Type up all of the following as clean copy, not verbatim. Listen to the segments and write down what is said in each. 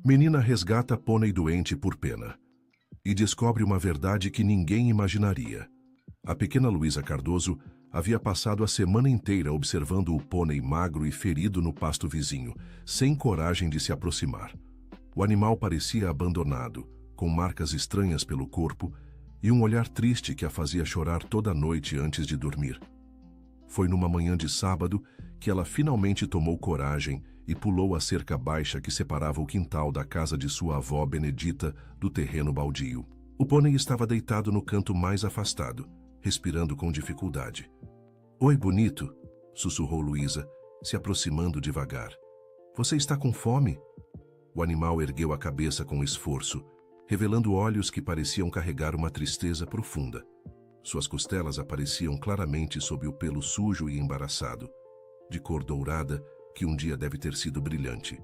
Menina resgata pônei doente por pena e descobre uma verdade que ninguém imaginaria. A pequena Luísa Cardoso havia passado a semana inteira observando o pônei magro e ferido no pasto vizinho, sem coragem de se aproximar. O animal parecia abandonado, com marcas estranhas pelo corpo e um olhar triste que a fazia chorar toda a noite antes de dormir. Foi numa manhã de sábado que ela finalmente tomou coragem e pulou a cerca baixa que separava o quintal da casa de sua avó Benedita do terreno baldio. O pônei estava deitado no canto mais afastado, respirando com dificuldade. "Oi, bonito", sussurrou Luísa, se aproximando devagar. "Você está com fome?" O animal ergueu a cabeça com esforço, revelando olhos que pareciam carregar uma tristeza profunda. Suas costelas apareciam claramente sob o pelo sujo e embaraçado, de cor dourada que um dia deve ter sido brilhante.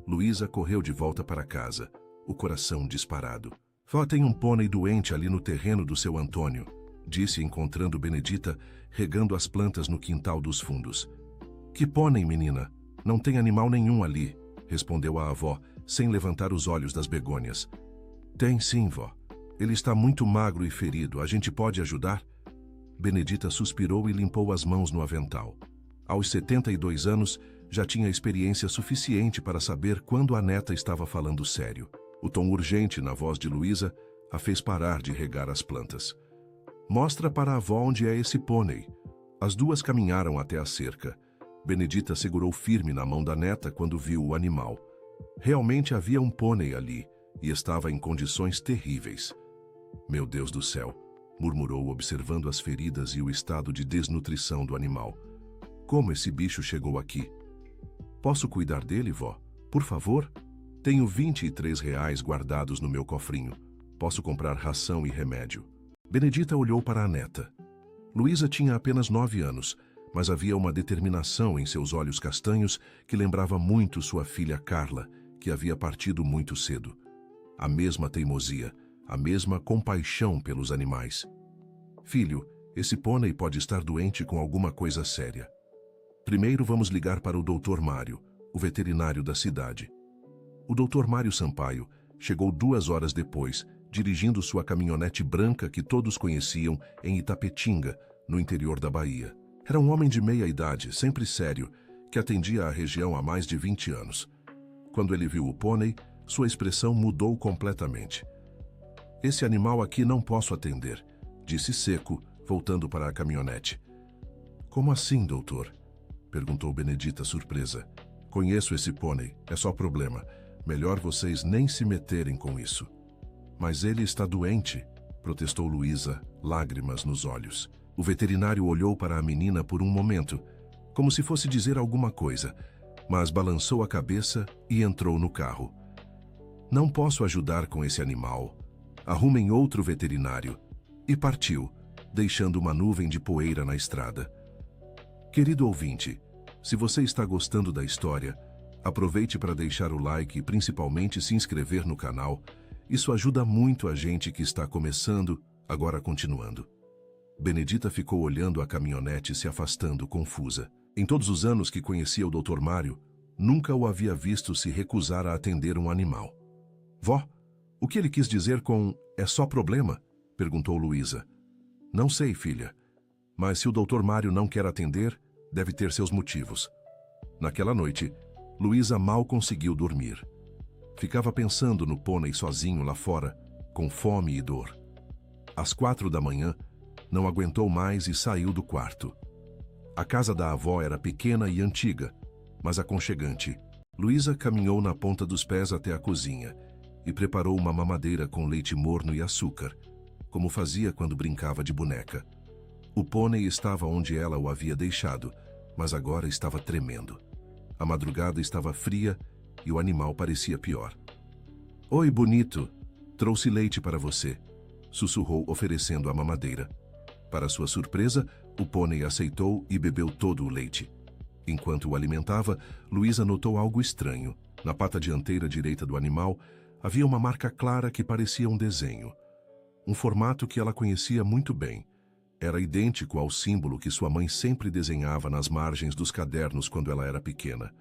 Luísa correu de volta para casa, o coração disparado. "Vó, tem um pônei doente ali no terreno do seu Antônio", disse encontrando Benedita regando as plantas no quintal dos fundos. "Que pônei, menina? Não tem animal nenhum ali", respondeu a avó, sem levantar os olhos das begônias. "Tem sim, vó. Ele está muito magro e ferido. A gente pode ajudar?" Benedita suspirou e limpou as mãos no avental. Aos 72 anos, já tinha experiência suficiente para saber quando a neta estava falando sério. O tom urgente na voz de Luísa a fez parar de regar as plantas. "Mostra para a avó onde é esse pônei." As duas caminharam até a cerca. Benedita segurou firme na mão da neta quando viu o animal. Realmente havia um pônei ali e estava em condições terríveis. "Meu Deus do céu", murmurou observando as feridas e o estado de desnutrição do animal. "Como esse bicho chegou aqui?" "Posso cuidar dele, vó? Por favor? Tenho R$ 23 guardados no meu cofrinho. Posso comprar ração e remédio." Benedita olhou para a neta. Luísa tinha apenas 9 anos, mas havia uma determinação em seus olhos castanhos que lembrava muito sua filha Carla, que havia partido muito cedo. A mesma teimosia, a mesma compaixão pelos animais. "Filho, esse pônei pode estar doente com alguma coisa séria. Primeiro vamos ligar para o Dr. Mário, o veterinário da cidade." O Dr. Mário Sampaio chegou 2 horas depois, dirigindo sua caminhonete branca que todos conheciam em Itapetinga, no interior da Bahia. Era um homem de meia idade, sempre sério, que atendia a região há mais de 20 anos. Quando ele viu o pônei, sua expressão mudou completamente. "Esse animal aqui não posso atender", disse seco, voltando para a caminhonete. "Como assim, doutor?" perguntou Benedita surpresa. "Conheço esse pônei, é só problema. Melhor vocês nem se meterem com isso." "Mas ele está doente", protestou Luísa, lágrimas nos olhos. O veterinário olhou para a menina por um momento, como se fosse dizer alguma coisa, mas balançou a cabeça e entrou no carro. "Não posso ajudar com esse animal. Arrumem outro veterinário." E partiu, deixando uma nuvem de poeira na estrada. Querido ouvinte, se você está gostando da história, aproveite para deixar o like e principalmente se inscrever no canal. Isso ajuda muito a gente que está começando, agora continuando. Benedita ficou olhando a caminhonete se afastando, confusa. Em todos os anos que conhecia o Dr. Mário, nunca o havia visto se recusar a atender um animal. "Vó, o que ele quis dizer com 'é só problema'?" perguntou Luísa. "Não sei, filha. Mas se o Dr. Mário não quer atender, deve ter seus motivos." Naquela noite, Luísa mal conseguiu dormir. Ficava pensando no pônei sozinho lá fora, com fome e dor. Às 4 da manhã, não aguentou mais e saiu do quarto. A casa da avó era pequena e antiga, mas aconchegante. Luísa caminhou na ponta dos pés até a cozinha e preparou uma mamadeira com leite morno e açúcar, como fazia quando brincava de boneca. O pônei estava onde ela o havia deixado, mas agora estava tremendo. A madrugada estava fria e o animal parecia pior. "Oi, bonito, trouxe leite para você", sussurrou oferecendo a mamadeira. Para sua surpresa, o pônei aceitou e bebeu todo o leite. Enquanto o alimentava, Luísa notou algo estranho. Na pata dianteira direita do animal, havia uma marca clara que parecia um desenho. Um formato que ela conhecia muito bem. Era idêntico ao símbolo que sua mãe sempre desenhava nas margens dos cadernos quando ela era pequena.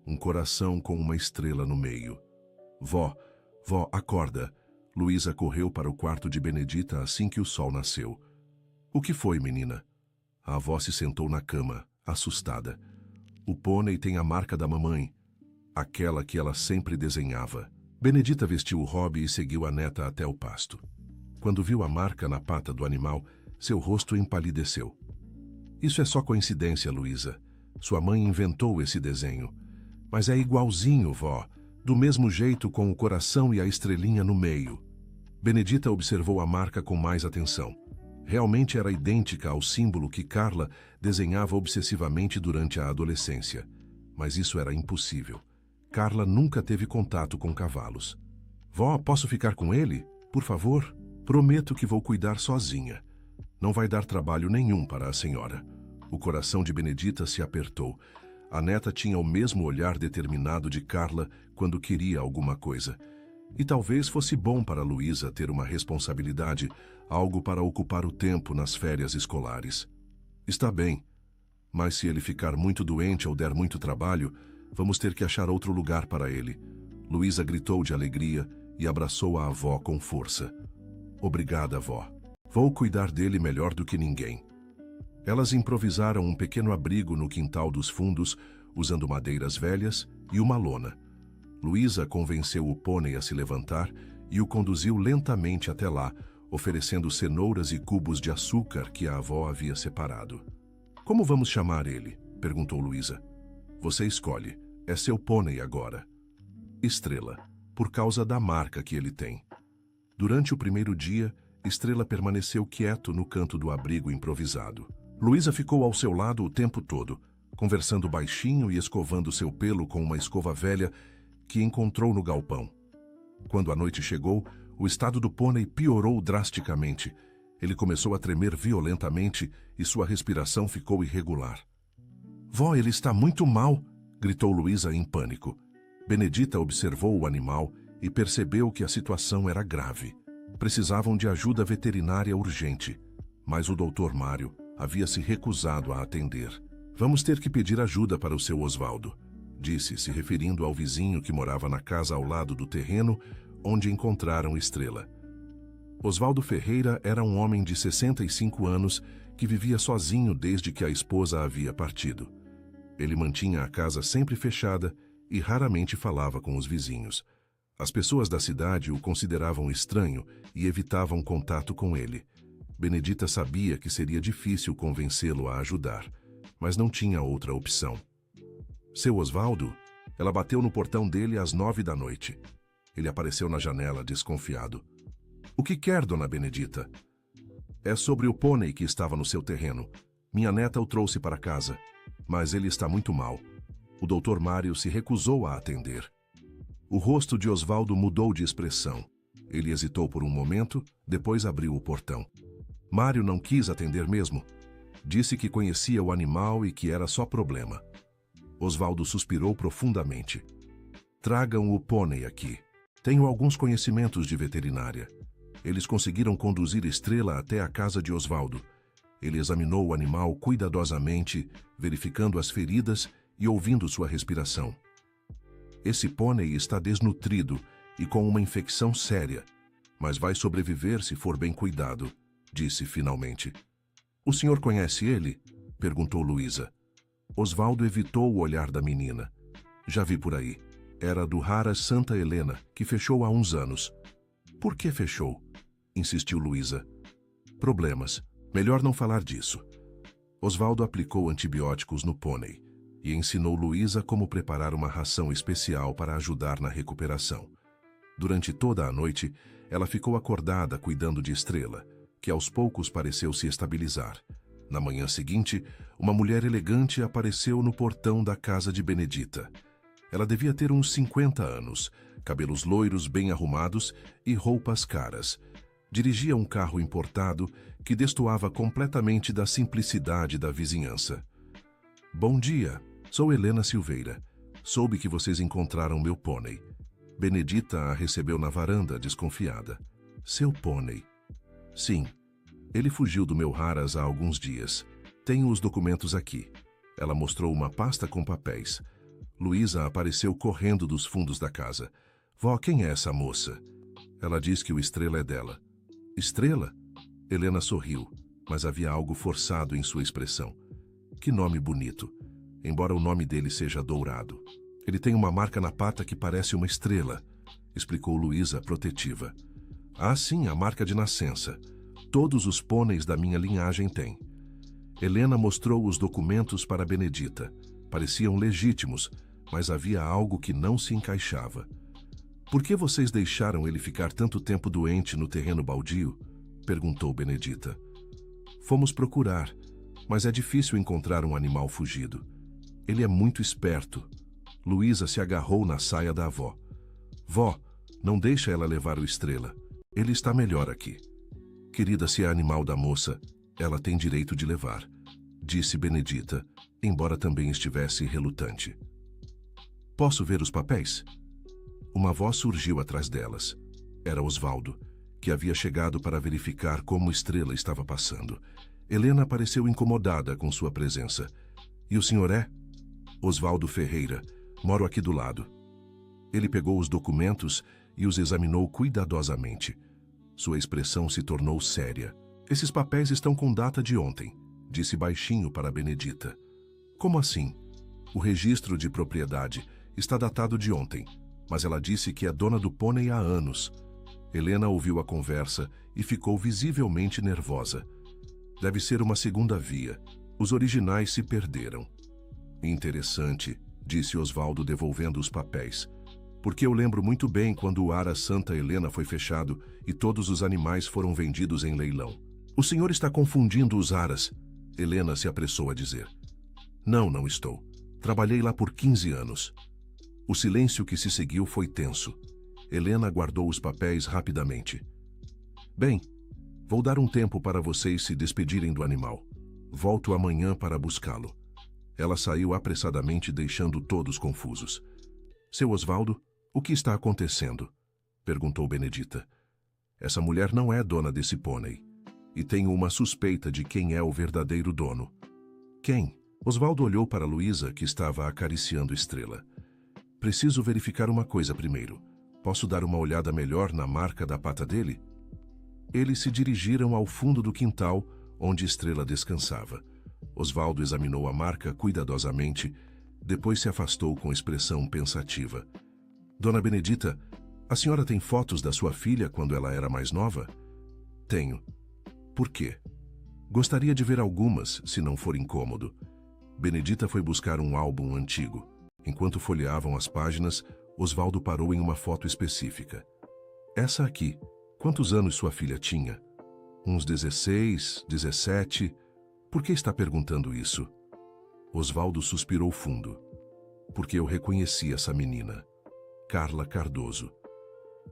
Um coração com uma estrela no meio. Vó, vó, acorda. Luísa correu para o quarto de Benedita assim que o sol nasceu. O que foi, menina? A avó se sentou na cama, assustada. O pônei tem a marca da mamãe, aquela que ela sempre desenhava. Benedita vestiu o robe e seguiu a neta até o pasto. Quando viu a marca na pata do animal, seu rosto empalideceu. Isso é só coincidência, Luísa. Sua mãe inventou esse desenho. Mas é igualzinho, vó, do mesmo jeito com o coração e a estrelinha no meio. Benedita observou a marca com mais atenção. Realmente era idêntica ao símbolo que Carla desenhava obsessivamente durante a adolescência. Mas isso era impossível. Carla nunca teve contato com cavalos. Vó, posso ficar com ele? Por favor? Prometo que vou cuidar sozinha. Não vai dar trabalho nenhum para a senhora. O coração de Benedita se apertou. A neta tinha o mesmo olhar determinado de Carla quando queria alguma coisa. E talvez fosse bom para Luísa ter uma responsabilidade, algo para ocupar o tempo nas férias escolares. Está bem, mas se ele ficar muito doente ou der muito trabalho, vamos ter que achar outro lugar para ele. Luísa gritou de alegria e abraçou a avó com força. Obrigada, avó. Vou cuidar dele melhor do que ninguém. Elas improvisaram um pequeno abrigo no quintal dos fundos, usando madeiras velhas e uma lona. Luísa convenceu o pônei a se levantar e o conduziu lentamente até lá, oferecendo cenouras e cubos de açúcar que a avó havia separado. Como vamos chamar ele? Perguntou Luísa. Você escolhe. É seu pônei agora. Estrela, por causa da marca que ele tem. Durante o primeiro dia, Estrela permaneceu quieto no canto do abrigo improvisado. Luísa ficou ao seu lado o tempo todo, conversando baixinho e escovando seu pelo com uma escova velha que encontrou no galpão. Quando a noite chegou, o estado do pônei piorou drasticamente. Ele começou a tremer violentamente e sua respiração ficou irregular. Vó, ele está muito mal, gritou Luísa em pânico. Benedita observou o animal e percebeu que a situação era grave. Precisavam de ajuda veterinária urgente, mas o Dr. Mário havia se recusado a atender. Vamos ter que pedir ajuda para o seu Osvaldo, disse, se referindo ao vizinho que morava na casa ao lado do terreno onde encontraram Estrela. Osvaldo Ferreira era um homem de 65 anos que vivia sozinho desde que a esposa havia partido. Ele mantinha a casa sempre fechada e raramente falava com os vizinhos. As pessoas da cidade o consideravam estranho e evitavam contato com ele. Benedita sabia que seria difícil convencê-lo a ajudar, mas não tinha outra opção. Seu Osvaldo? Ela bateu no portão dele às 9 da noite. Ele apareceu na janela, desconfiado. O que quer, dona Benedita? É sobre o pônei que estava no seu terreno. Minha neta o trouxe para casa, mas ele está muito mal. O Dr. Mário se recusou a atender. O rosto de Osvaldo mudou de expressão. Ele hesitou por um momento, depois abriu o portão. Mário não quis atender mesmo. Disse que conhecia o animal e que era só problema. Osvaldo suspirou profundamente. Tragam o pônei aqui. Tenho alguns conhecimentos de veterinária. Eles conseguiram conduzir Estrela até a casa de Osvaldo. Ele examinou o animal cuidadosamente, verificando as feridas e ouvindo sua respiração. Esse pônei está desnutrido e com uma infecção séria, mas vai sobreviver se for bem cuidado, disse finalmente. O senhor conhece ele? Perguntou Luísa. Osvaldo evitou o olhar da menina. Já vi por aí. Era do Haras Santa Helena, que fechou há uns anos. Por que fechou? Insistiu Luísa. Problemas. Melhor não falar disso. Osvaldo aplicou antibióticos no pônei e ensinou Luísa como preparar uma ração especial para ajudar na recuperação. Durante toda a noite, ela ficou acordada cuidando de Estrela, que aos poucos pareceu se estabilizar. Na manhã seguinte, uma mulher elegante apareceu no portão da casa de Benedita. Ela devia ter uns 50 anos, cabelos loiros bem arrumados e roupas caras. Dirigia um carro importado que destoava completamente da simplicidade da vizinhança. Bom dia, sou Helena Silveira. Soube que vocês encontraram meu pônei. Benedita a recebeu na varanda, desconfiada. Seu pônei? Sim. Ele fugiu do meu Haras há alguns dias. Tenho os documentos aqui. Ela mostrou uma pasta com papéis. Luísa apareceu correndo dos fundos da casa. Vó, quem é essa moça? Ela diz que o Estrela é dela. Estrela? Helena sorriu, mas havia algo forçado em sua expressão. Que nome bonito, embora o nome dele seja Dourado. Ele tem uma marca na pata que parece uma estrela, explicou Luísa, protetiva. Ah, sim, a marca de nascença. Todos os pôneis da minha linhagem têm. Helena mostrou os documentos para Benedita. Pareciam legítimos, mas havia algo que não se encaixava. Por que vocês deixaram ele ficar tanto tempo doente no terreno baldio? Perguntou Benedita. Fomos procurar, mas é difícil encontrar um animal fugido. Ele é muito esperto. Luísa se agarrou na saia da avó. Vó, não deixa ela levar o Estrela. Ele está melhor aqui. Querida, se é animal da moça, ela tem direito de levar, disse Benedita, embora também estivesse relutante. Posso ver os papéis? Uma voz surgiu atrás delas. Era Osvaldo, que havia chegado para verificar como Estrela estava passando. Helena pareceu incomodada com sua presença. E o senhor é? Osvaldo Ferreira. Moro aqui do lado. Ele pegou os documentos e os examinou cuidadosamente. Sua expressão se tornou séria. Esses papéis estão com data de ontem, disse baixinho para Benedita. Como assim? O registro de propriedade está datado de ontem, mas ela disse que é dona do pônei há anos. Helena ouviu a conversa e ficou visivelmente nervosa. Deve ser uma segunda via. Os originais se perderam. Interessante, disse Osvaldo devolvendo os papéis. Porque eu lembro muito bem quando o Ara Santa Helena foi fechado e todos os animais foram vendidos em leilão. O senhor está confundindo os aras, Helena se apressou a dizer. Não, não estou. Trabalhei lá por 15 anos. O silêncio que se seguiu foi tenso. Helena guardou os papéis rapidamente. Bem, vou dar um tempo para vocês se despedirem do animal. Volto amanhã para buscá-lo. Ela saiu apressadamente, deixando todos confusos. Seu Osvaldo, o que está acontecendo? Perguntou Benedita. Essa mulher não é dona desse pônei. E tenho uma suspeita de quem é o verdadeiro dono. Quem? Osvaldo olhou para Luísa, que estava acariciando Estrela. Preciso verificar uma coisa primeiro. Posso dar uma olhada melhor na marca da pata dele? Eles se dirigiram ao fundo do quintal, onde Estrela descansava. Osvaldo examinou a marca cuidadosamente, depois se afastou com expressão pensativa. Dona Benedita, a senhora tem fotos da sua filha quando ela era mais nova? Tenho. Por quê? Gostaria de ver algumas, se não for incômodo. Benedita foi buscar um álbum antigo. Enquanto folheavam as páginas, Osvaldo parou em uma foto específica. Essa aqui. Quantos anos sua filha tinha? Uns 16, 17. Por que está perguntando isso? Osvaldo suspirou fundo. Porque eu reconheci essa menina. Carla Cardoso.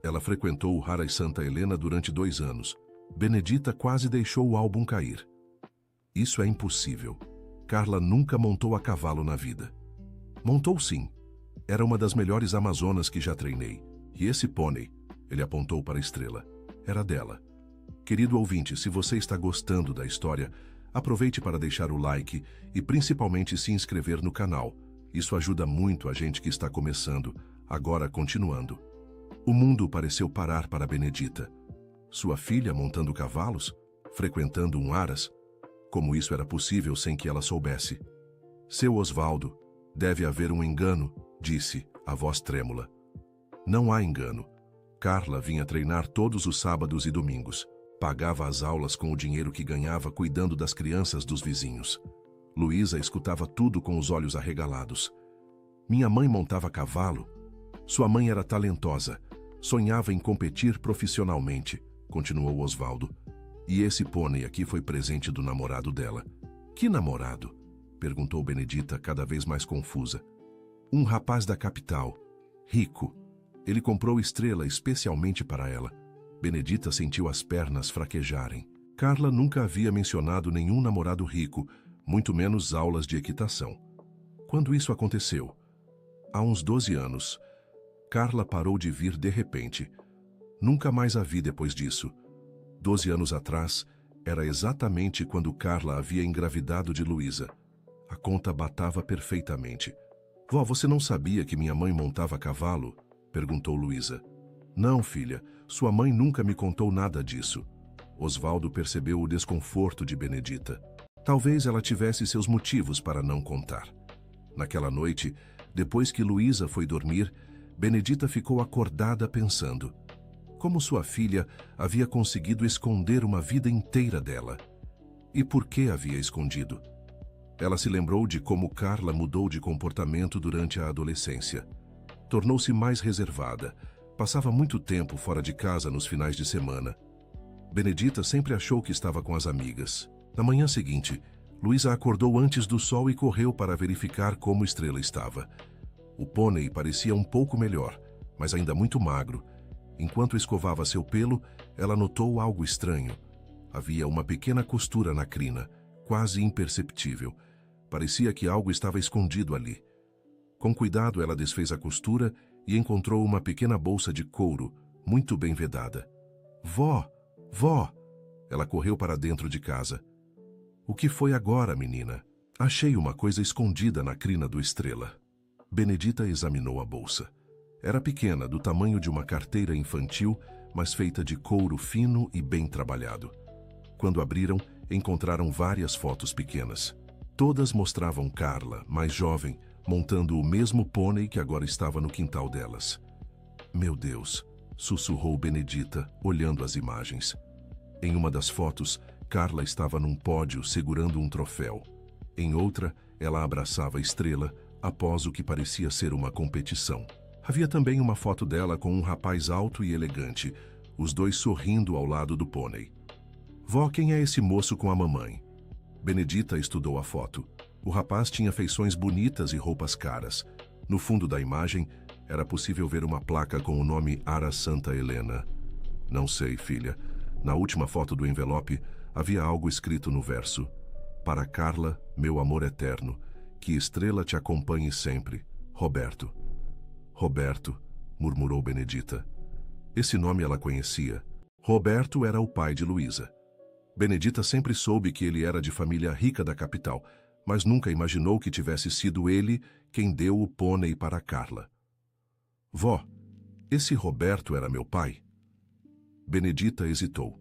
Ela frequentou o Ara Santa Helena durante 2 anos. Benedita quase deixou o álbum cair. Isso é impossível. Carla nunca montou a cavalo na vida. Montou sim. Era uma das melhores amazonas que já treinei. E esse pônei, ele apontou para a Estrela, era dela. Querido ouvinte, se você está gostando da história, aproveite para deixar o like e principalmente se inscrever no canal. Isso ajuda muito a gente que está começando. Agora continuando. O mundo pareceu parar para Benedita. Sua filha montando cavalos? Frequentando um aras? Como isso era possível sem que ela soubesse? Seu Osvaldo, deve haver um engano, disse, a voz trêmula. Não há engano. Carla vinha treinar todos os sábados e domingos. Pagava as aulas com o dinheiro que ganhava cuidando das crianças dos vizinhos. Luísa escutava tudo com os olhos arregalados. Minha mãe montava cavalo. Sua mãe era talentosa. Sonhava em competir profissionalmente, continuou Osvaldo. E esse pônei aqui foi presente do namorado dela. Que namorado? Perguntou Benedita, cada vez mais confusa. Um rapaz da capital. Rico. Ele comprou Estrela especialmente para ela. Benedita sentiu as pernas fraquejarem. Carla nunca havia mencionado nenhum namorado rico, muito menos aulas de equitação. Quando isso aconteceu? Há uns 12 anos. Carla parou de vir de repente. Nunca mais a vi depois disso. 12 anos atrás, era exatamente quando Carla havia engravidado de Luísa. A conta batava perfeitamente. Vó, você não sabia que minha mãe montava cavalo? perguntou Luísa. Não, filha, sua mãe nunca me contou nada disso. Osvaldo percebeu o desconforto de Benedita. Talvez ela tivesse seus motivos para não contar. Naquela noite, depois que Luísa foi dormir, Benedita ficou acordada pensando. Como sua filha havia conseguido esconder uma vida inteira dela? E por que havia escondido? Ela se lembrou de como Carla mudou de comportamento durante a adolescência. Tornou-se mais reservada, passava muito tempo fora de casa nos finais de semana. Benedita sempre achou que estava com as amigas. Na manhã seguinte, Luísa acordou antes do sol e correu para verificar como Estrela estava. O pônei parecia um pouco melhor, mas ainda muito magro. Enquanto escovava seu pelo, ela notou algo estranho. Havia uma pequena costura na crina, quase imperceptível. Parecia que algo estava escondido ali. Com cuidado, ela desfez a costura e encontrou uma pequena bolsa de couro, muito bem vedada. Vó! Vó! Ela correu para dentro de casa. O que foi agora, menina? Achei uma coisa escondida na crina do Estrela. Benedita examinou a bolsa. Era pequena, do tamanho de uma carteira infantil, mas feita de couro fino e bem trabalhado. Quando abriram, encontraram várias fotos pequenas. Todas mostravam Carla, mais jovem, montando o mesmo pônei que agora estava no quintal delas. Meu Deus, sussurrou Benedita, olhando as imagens. Em uma das fotos, Carla estava num pódio segurando um troféu. Em outra, ela abraçava Estrela após o que parecia ser uma competição. Havia também uma foto dela com um rapaz alto e elegante, os dois sorrindo ao lado do pônei. Vó, quem é esse moço com a mamãe? Benedita estudou a foto. O rapaz tinha feições bonitas e roupas caras. No fundo da imagem, era possível ver uma placa com o nome Ara Santa Helena. Não sei, filha. Na última foto do envelope, havia algo escrito no verso. Para Carla, meu amor eterno, que Estrela te acompanhe sempre. Roberto. Roberto, murmurou Benedita. Esse nome ela conhecia. Roberto era o pai de Luísa. Benedita sempre soube que ele era de família rica da capital, mas nunca imaginou que tivesse sido ele quem deu o pônei para Carla. Vó, esse Roberto era meu pai? Benedita hesitou.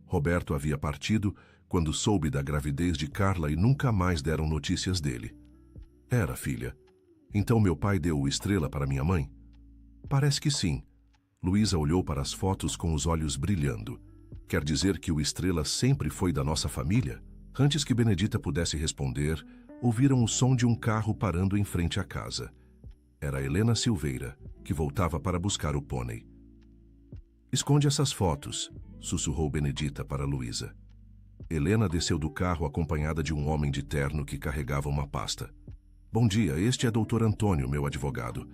Roberto havia partido quando soube da gravidez de Carla e nunca mais deram notícias dele. Era, filha. Então meu pai deu o Estrela para minha mãe? Parece que sim. Luísa olhou para as fotos com os olhos brilhando. Quer dizer que o Estrela sempre foi da nossa família? Antes que Benedita pudesse responder, ouviram o som de um carro parando em frente à casa. Era Helena Silveira, que voltava para buscar o pônei. Esconde essas fotos, sussurrou Benedita para Luísa. Helena desceu do carro acompanhada de um homem de terno que carregava uma pasta. Bom dia, este é Dr. Antônio, meu advogado.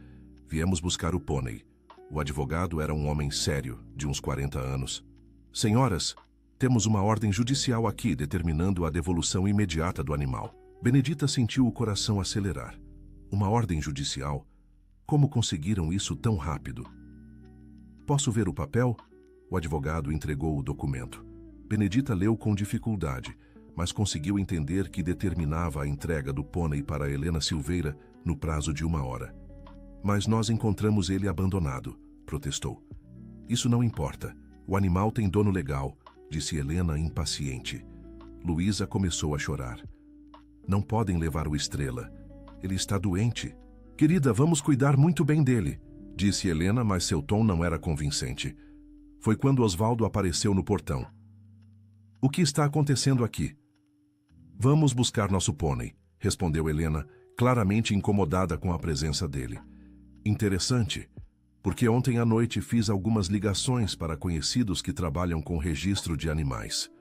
Viemos buscar o pônei. O advogado era um homem sério, de uns 40 anos. Senhoras, temos uma ordem judicial aqui determinando a devolução imediata do animal. Benedita sentiu o coração acelerar. Uma ordem judicial? Como conseguiram isso tão rápido? Posso ver o papel? O advogado entregou o documento. Benedita leu com dificuldade, mas conseguiu entender que determinava a entrega do pônei para Helena Silveira no prazo de 1 hora. Mas nós encontramos ele abandonado, protestou. Isso não importa. O animal tem dono legal, disse Helena impaciente. Luísa começou a chorar. Não podem levar o Estrela. Ele está doente. Querida, vamos cuidar muito bem dele, disse Helena, mas seu tom não era convincente. Foi quando Osvaldo apareceu no portão. O que está acontecendo aqui? Vamos buscar nosso pônei, respondeu Helena, claramente incomodada com a presença dele. Interessante, porque ontem à noite fiz algumas ligações para conhecidos que trabalham com registro de animais.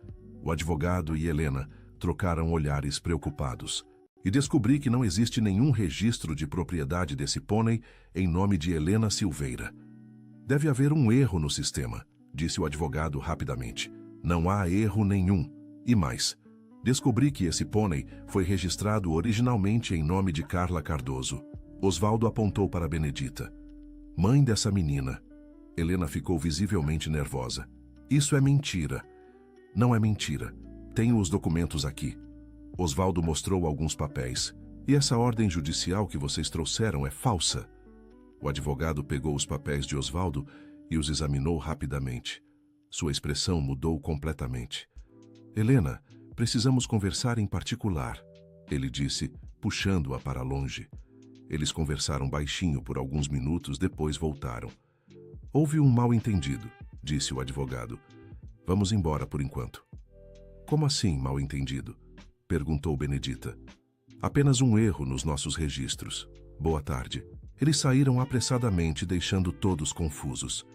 O advogado e Helena trocaram olhares preocupados. E descobri que não existe nenhum registro de propriedade desse pônei em nome de Helena Silveira. Deve haver um erro no sistema, disse o advogado rapidamente. Não há erro nenhum. E mais, descobri que esse pônei foi registrado originalmente em nome de Carla Cardoso. Osvaldo apontou para Benedita. Mãe dessa menina. Helena ficou visivelmente nervosa. Isso é mentira. Não é mentira. Tenho os documentos aqui. Osvaldo mostrou alguns papéis. E essa ordem judicial que vocês trouxeram é falsa. O advogado pegou os papéis de Osvaldo e os examinou rapidamente. Sua expressão mudou completamente. Helena, precisamos conversar em particular, ele disse, puxando-a para longe. Eles conversaram baixinho por alguns minutos, depois voltaram. Houve um mal-entendido, disse o advogado. Vamos embora por enquanto. Como assim, mal-entendido? Perguntou Benedita. Apenas um erro nos nossos registros. Boa tarde. Eles saíram apressadamente, deixando todos confusos.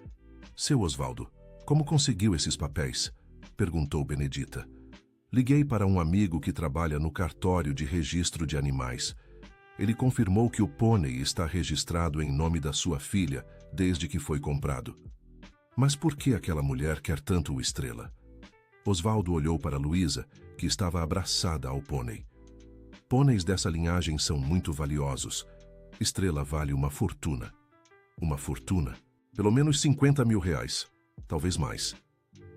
Seu Osvaldo, como conseguiu esses papéis? Perguntou Benedita. Liguei para um amigo que trabalha no cartório de registro de animais. Ele confirmou que o pônei está registrado em nome da sua filha desde que foi comprado. Mas por que aquela mulher quer tanto o Estrela? Osvaldo olhou para Luísa, que estava abraçada ao pônei. Pôneis dessa linhagem são muito valiosos. Estrela vale uma fortuna. Uma fortuna? Pelo menos 50 mil reais. Talvez mais.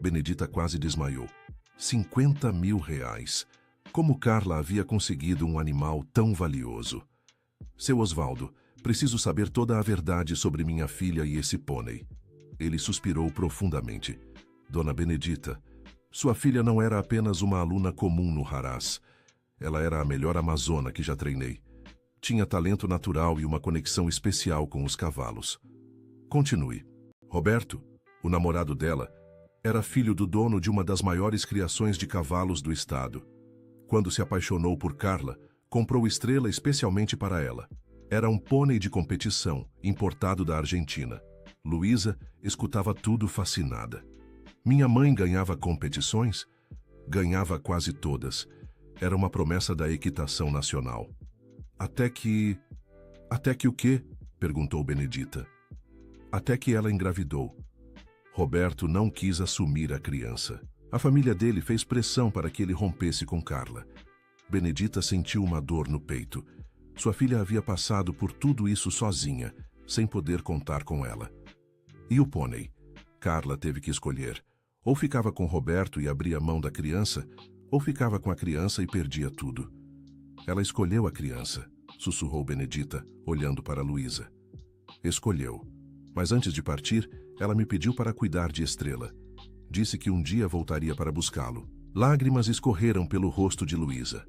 Benedita quase desmaiou. 50 mil reais. Como Carla havia conseguido um animal tão valioso? Seu Osvaldo, preciso saber toda a verdade sobre minha filha e esse pônei. Ele suspirou profundamente. Dona Benedita, sua filha não era apenas uma aluna comum no Harás. Ela era a melhor amazona que já treinei. Tinha talento natural e uma conexão especial com os cavalos. Continue. Roberto, o namorado dela, era filho do dono de uma das maiores criações de cavalos do estado. Quando se apaixonou por Carla, comprou Estrela especialmente para ela. Era um pônei de competição, importado da Argentina. Luísa escutava tudo fascinada. Minha mãe ganhava competições? Ganhava quase todas. Era uma promessa da equitação nacional. Até que o quê? Perguntou Benedita. Até que ela engravidou. Roberto não quis assumir a criança. A família dele fez pressão para que ele rompesse com Carla. Benedita sentiu uma dor no peito. Sua filha havia passado por tudo isso sozinha, sem poder contar com ela. E o pônei? Carla teve que escolher. Ou ficava com Roberto e abria mão da criança, ou ficava com a criança e perdia tudo. Ela escolheu a criança, sussurrou Benedita, olhando para Luísa. Escolheu. Mas antes de partir, ela me pediu para cuidar de Estrela. Disse que um dia voltaria para buscá-lo. Lágrimas escorreram pelo rosto de Luísa.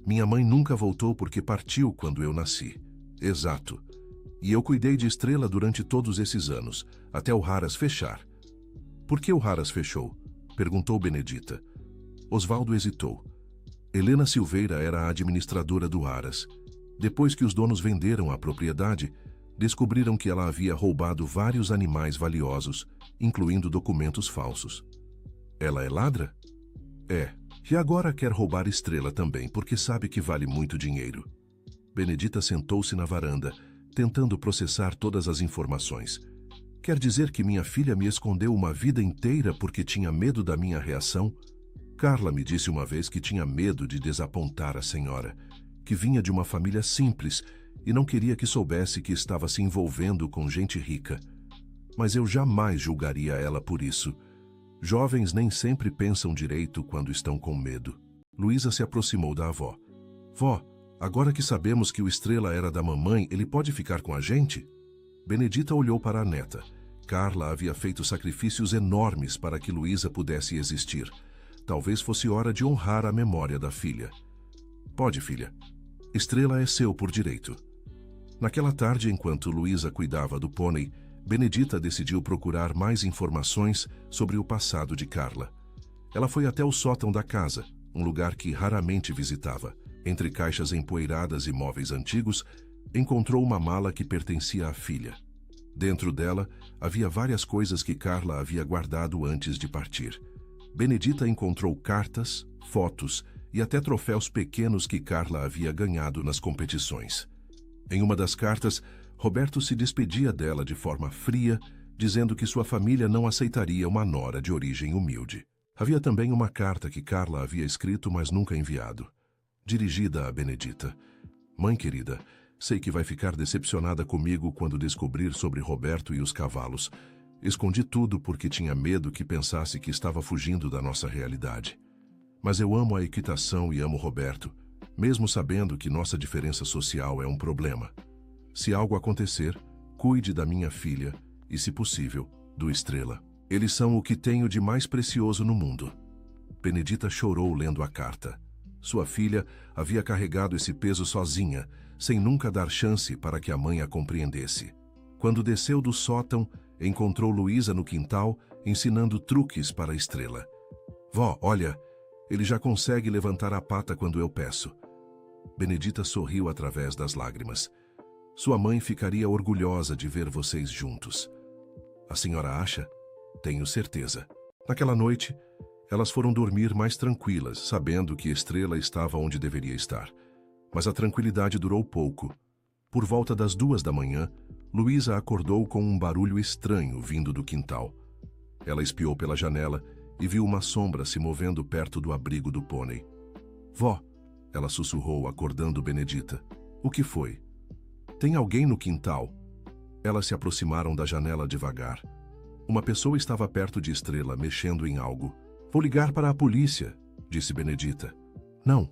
Minha mãe nunca voltou porque partiu quando eu nasci. Exato. E eu cuidei de Estrela durante todos esses anos, até o Harás fechar. Por que o Harás fechou? Perguntou Benedita. Osvaldo hesitou. Helena Silveira era a administradora do Harás. Depois que os donos venderam a propriedade, descobriram que ela havia roubado vários animais valiosos, incluindo documentos falsos. Ela é ladra? É. E agora quer roubar Estrela também, porque sabe que vale muito dinheiro. Benedita sentou-se na varanda, tentando processar todas as informações. Quer dizer que minha filha me escondeu uma vida inteira porque tinha medo da minha reação? Carla me disse uma vez que tinha medo de desapontar a senhora, que vinha de uma família simples e não queria que soubesse que estava se envolvendo com gente rica. Mas eu jamais julgaria ela por isso. Jovens nem sempre pensam direito quando estão com medo. Luísa se aproximou da avó. Vó, agora que sabemos que o Estrela era da mamãe, ele pode ficar com a gente? Benedita olhou para a neta. Carla havia feito sacrifícios enormes para que Luísa pudesse existir. Talvez fosse hora de honrar a memória da filha. Pode, filha. Estrela é seu por direito. Naquela tarde, enquanto Luísa cuidava do pônei, Benedita decidiu procurar mais informações sobre o passado de Carla. Ela foi até o sótão da casa, um lugar que raramente visitava. Entre caixas empoeiradas e móveis antigos, encontrou uma mala que pertencia à filha. Dentro dela, havia várias coisas que Carla havia guardado antes de partir. Benedita encontrou cartas, fotos e até troféus pequenos que Carla havia ganhado nas competições. Em uma das cartas, Roberto se despedia dela de forma fria, dizendo que sua família não aceitaria uma nora de origem humilde. Havia também uma carta que Carla havia escrito, mas nunca enviado. Dirigida a Benedita. Mãe querida, sei que vai ficar decepcionada comigo quando descobrir sobre Roberto e os cavalos. Escondi tudo porque tinha medo que pensasse que estava fugindo da nossa realidade. Mas eu amo a equitação e amo Roberto, mesmo sabendo que nossa diferença social é um problema. Se algo acontecer, cuide da minha filha e, se possível, do Estrela. Eles são o que tenho de mais precioso no mundo. Benedita chorou lendo a carta. Sua filha havia carregado esse peso sozinha, sem nunca dar chance para que a mãe a compreendesse. Quando desceu do sótão, encontrou Luísa no quintal, ensinando truques para a Estrela. Vó, olha, ele já consegue levantar a pata quando eu peço. Benedita sorriu através das lágrimas. Sua mãe ficaria orgulhosa de ver vocês juntos. A senhora acha? Tenho certeza. Naquela noite, elas foram dormir mais tranquilas, sabendo que Estrela estava onde deveria estar. Mas a tranquilidade durou pouco. Por volta das 2 da manhã, Luísa acordou com um barulho estranho vindo do quintal. Ela espiou pela janela e viu uma sombra se movendo perto do abrigo do pônei. Vó, ela sussurrou, acordando Benedita. O que foi? Tem alguém no quintal? Elas se aproximaram da janela devagar. Uma pessoa estava perto de Estrela, mexendo em algo. Vou ligar para a polícia, disse Benedita. Não.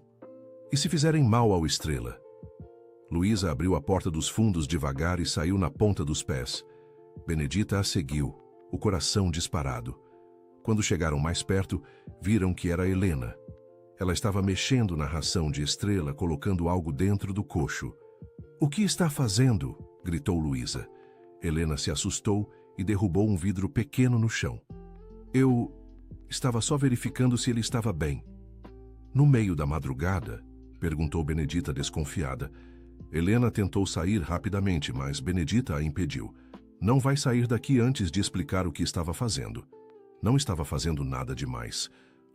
E se fizerem mal ao Estrela? Luísa abriu a porta dos fundos devagar e saiu na ponta dos pés. Benedita a seguiu, o coração disparado. Quando chegaram mais perto, viram que era Helena. Ela estava mexendo na ração de Estrela, colocando algo dentro do coxo. O que está fazendo? Gritou Luísa. Helena se assustou e derrubou um vidro pequeno no chão. Eu estava só verificando se ele estava bem. No meio da madrugada? Perguntou Benedita desconfiada. Helena tentou sair rapidamente, mas Benedita a impediu. Não vai sair daqui antes de explicar o que estava fazendo. Não estava fazendo nada demais.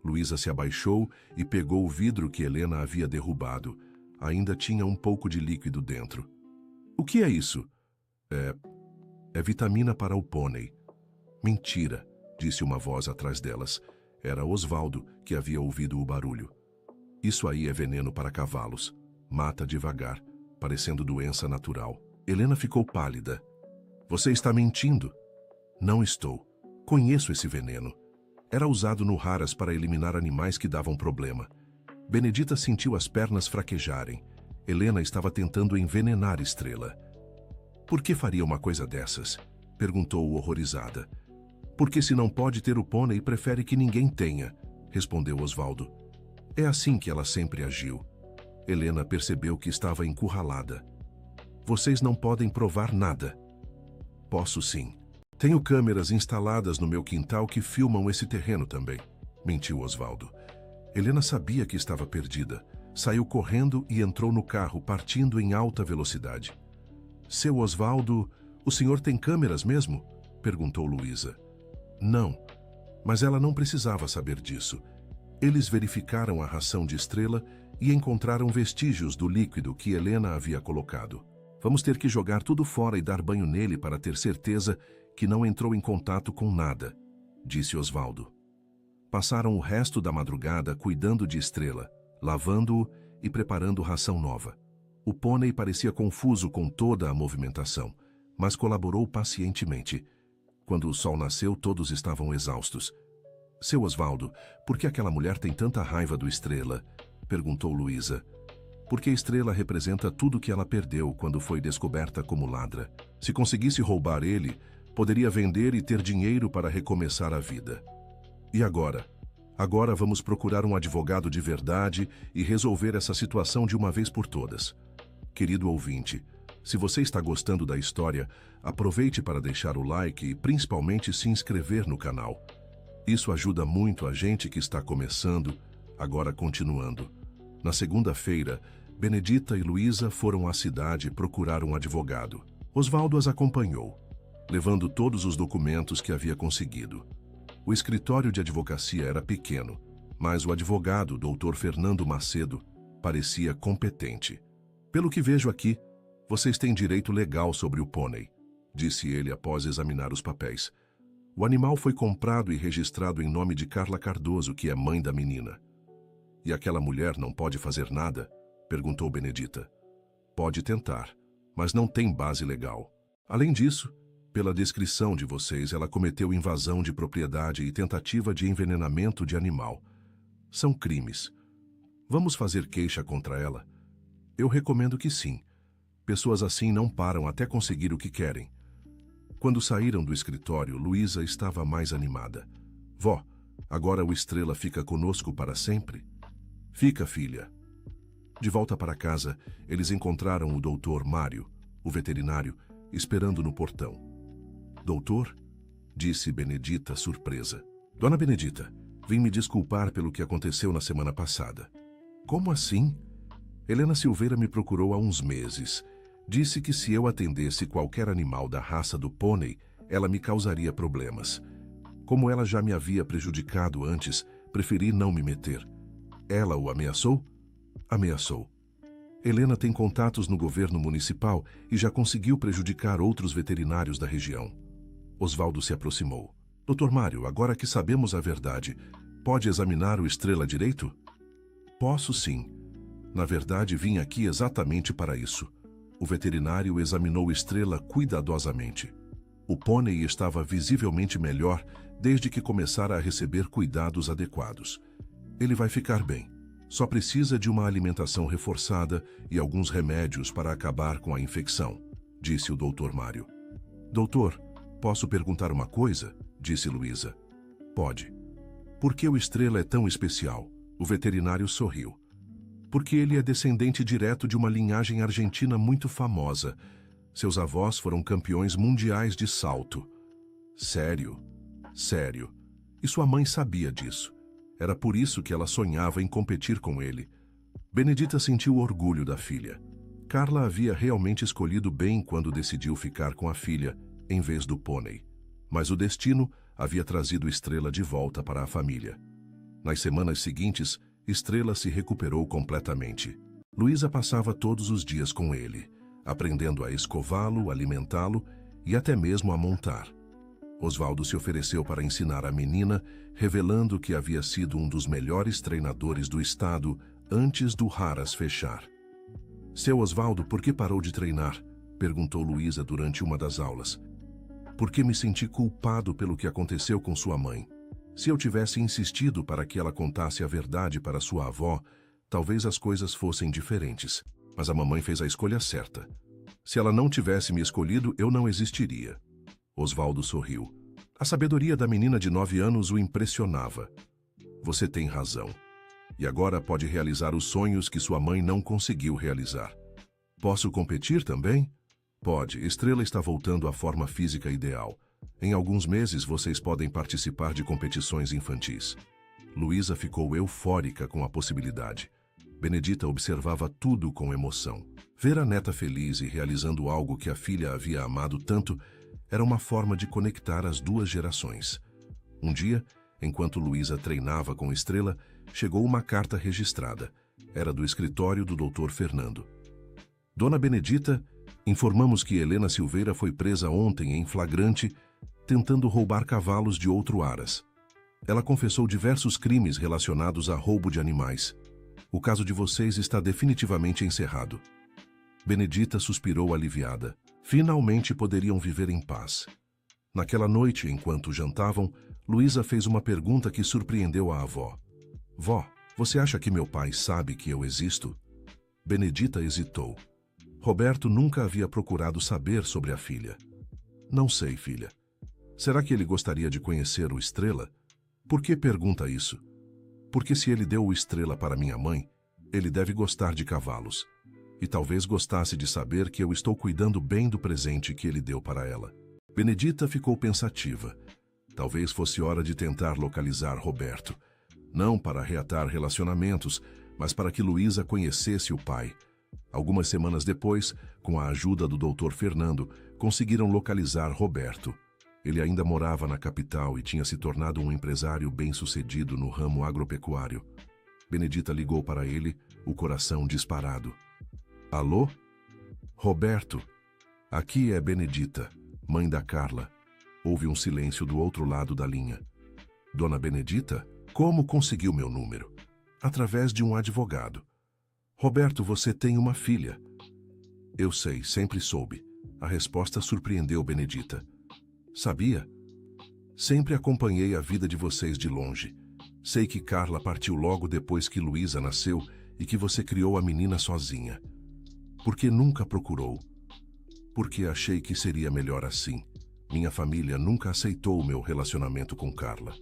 Luísa se abaixou e pegou o vidro que Helena havia derrubado. Ainda tinha um pouco de líquido dentro. O que é isso? É vitamina para o pônei. Mentira, disse uma voz atrás delas. Era Osvaldo, que havia ouvido o barulho. Isso aí é veneno para cavalos. Mata devagar, parecendo doença natural. Helena ficou pálida. Você está mentindo? Não estou. Conheço esse veneno. Era usado no Haras para eliminar animais que davam problema. Benedita sentiu as pernas fraquejarem. Helena estava tentando envenenar Estrela. Por que faria uma coisa dessas? Perguntou horrorizada. Porque se não pode ter o pônei, prefere que ninguém tenha, respondeu Osvaldo. É assim que ela sempre agiu. Helena percebeu que estava encurralada. Vocês não podem provar nada. Posso sim. Tenho câmeras instaladas no meu quintal que filmam esse terreno também, mentiu Osvaldo. Helena sabia que estava perdida. Saiu correndo e entrou no carro, partindo em alta velocidade. Seu Osvaldo, o senhor tem câmeras mesmo? Perguntou Luísa. Não, mas ela não precisava saber disso. Eles verificaram a ração de Estrela e encontraram vestígios do líquido que Helena havia colocado. Vamos ter que jogar tudo fora e dar banho nele para ter certeza que não entrou em contato com nada, disse Osvaldo. Passaram o resto da madrugada cuidando de Estrela, lavando-o e preparando ração nova. O pônei parecia confuso com toda a movimentação, mas colaborou pacientemente. Quando o sol nasceu, todos estavam exaustos. Seu Osvaldo, por que aquela mulher tem tanta raiva do Estrela? Perguntou Luísa. Porque Estrela representa tudo que ela perdeu quando foi descoberta como ladra. Se conseguisse roubar ele, poderia vender e ter dinheiro para recomeçar a vida. E agora? Agora vamos procurar um advogado de verdade e resolver essa situação de uma vez por todas. Querido ouvinte, se você está gostando da história, aproveite para deixar o like e principalmente se inscrever no canal. Isso ajuda muito a gente que está começando, agora continuando. Na segunda-feira, Benedita e Luísa foram à cidade procurar um advogado. Osvaldo as acompanhou, levando todos os documentos que havia conseguido. O escritório de advocacia era pequeno, mas o advogado, Dr. Fernando Macedo, parecia competente. Pelo que vejo aqui, vocês têm direito legal sobre o pônei, disse ele após examinar os papéis. O animal foi comprado e registrado em nome de Carla Cardoso, que é mãe da menina. E aquela mulher não pode fazer nada? Perguntou Benedita. Pode tentar, mas não tem base legal. Além disso, pela descrição de vocês, ela cometeu invasão de propriedade e tentativa de envenenamento de animal. São crimes. Vamos fazer queixa contra ela? Eu recomendo que sim. Pessoas assim não param até conseguir o que querem. Quando saíram do escritório, Luísa estava mais animada. Vó, agora o Estrela fica conosco para sempre? Fica, filha. De volta para casa, eles encontraram o doutor Mário, o veterinário, esperando no portão. Doutor? Disse Benedita, surpresa. Dona Benedita, vim me desculpar pelo que aconteceu na semana passada. Como assim? Helena Silveira me procurou há uns meses. Disse que se eu atendesse qualquer animal da raça do pônei, ela me causaria problemas. Como ela já me havia prejudicado antes, preferi não me meter. Ela o ameaçou? Ameaçou. Helena tem contatos no governo municipal e já conseguiu prejudicar outros veterinários da região. Osvaldo se aproximou. Doutor Mário, agora que sabemos a verdade, pode examinar o Estrela direito? Posso sim. Na verdade, vim aqui exatamente para isso. O veterinário examinou Estrela cuidadosamente. O pônei estava visivelmente melhor desde que começara a receber cuidados adequados. Ele vai ficar bem. Só precisa de uma alimentação reforçada e alguns remédios para acabar com a infecção, disse o doutor Mário. Doutor, posso perguntar uma coisa? Disse Luísa. Pode. Por que o Estrela é tão especial? O veterinário sorriu. Porque ele é descendente direto de uma linhagem argentina muito famosa. Seus avós foram campeões mundiais de salto. Sério? Sério. E sua mãe sabia disso. Era por isso que ela sonhava em competir com ele. Benedita sentiu orgulho da filha. Carla havia realmente escolhido bem quando decidiu ficar com a filha, em vez do pônei. Mas o destino havia trazido Estrela de volta para a família. Nas semanas seguintes, Estrela se recuperou completamente. Luísa passava todos os dias com ele, aprendendo a escová-lo, alimentá-lo e até mesmo a montar. Osvaldo se ofereceu para ensinar a menina, revelando que havia sido um dos melhores treinadores do estado antes do Haras fechar. Seu Osvaldo, por que parou de treinar? Perguntou Luísa durante uma das aulas. Porque me senti culpado pelo que aconteceu com sua mãe. Se eu tivesse insistido para que ela contasse a verdade para sua avó, talvez as coisas fossem diferentes. Mas a mamãe fez a escolha certa. Se ela não tivesse me escolhido, eu não existiria. Osvaldo sorriu. A sabedoria da menina de 9 anos o impressionava. Você tem razão. E agora pode realizar os sonhos que sua mãe não conseguiu realizar. Posso competir também? Pode. Estrela está voltando à forma física ideal. Em alguns meses vocês podem participar de competições infantis. Luísa ficou eufórica com a possibilidade. Benedita observava tudo com emoção. Ver a neta feliz e realizando algo que a filha havia amado tanto era uma forma de conectar as duas gerações. Um dia, enquanto Luísa treinava com Estrela, chegou uma carta registrada. Era do escritório do Dr. Fernando. Dona Benedita, informamos que Helena Silveira foi presa ontem em flagrante, tentando roubar cavalos de outro Haras. Ela confessou diversos crimes relacionados a roubo de animais. O caso de vocês está definitivamente encerrado. Benedita suspirou aliviada. Finalmente poderiam viver em paz. Naquela noite, enquanto jantavam, Luísa fez uma pergunta que surpreendeu a avó. Vó, você acha que meu pai sabe que eu existo? Benedita hesitou. Roberto nunca havia procurado saber sobre a filha. Não sei, filha. Será que ele gostaria de conhecer o Estrela? Por que pergunta isso? Porque se ele deu o Estrela para minha mãe, ele deve gostar de cavalos. E talvez gostasse de saber que eu estou cuidando bem do presente que ele deu para ela. Benedita ficou pensativa. Talvez fosse hora de tentar localizar Roberto. Não para reatar relacionamentos, mas para que Luísa conhecesse o pai. Algumas semanas depois, com a ajuda do Dr. Fernando, conseguiram localizar Roberto. Ele ainda morava na capital e tinha se tornado um empresário bem-sucedido no ramo agropecuário. Benedita ligou para ele, o coração disparado. Alô? Roberto, aqui é Benedita, mãe da Carla. Houve um silêncio do outro lado da linha. Dona Benedita, como conseguiu meu número? Através de um advogado. Roberto, você tem uma filha. Eu sei, sempre soube. A resposta surpreendeu Benedita. Sabia? Sempre acompanhei a vida de vocês de longe. Sei que Carla partiu logo depois que Luísa nasceu e que você criou a menina sozinha. Por que nunca procurou? Porque achei que seria melhor assim. Minha família nunca aceitou o meu relacionamento com Carla.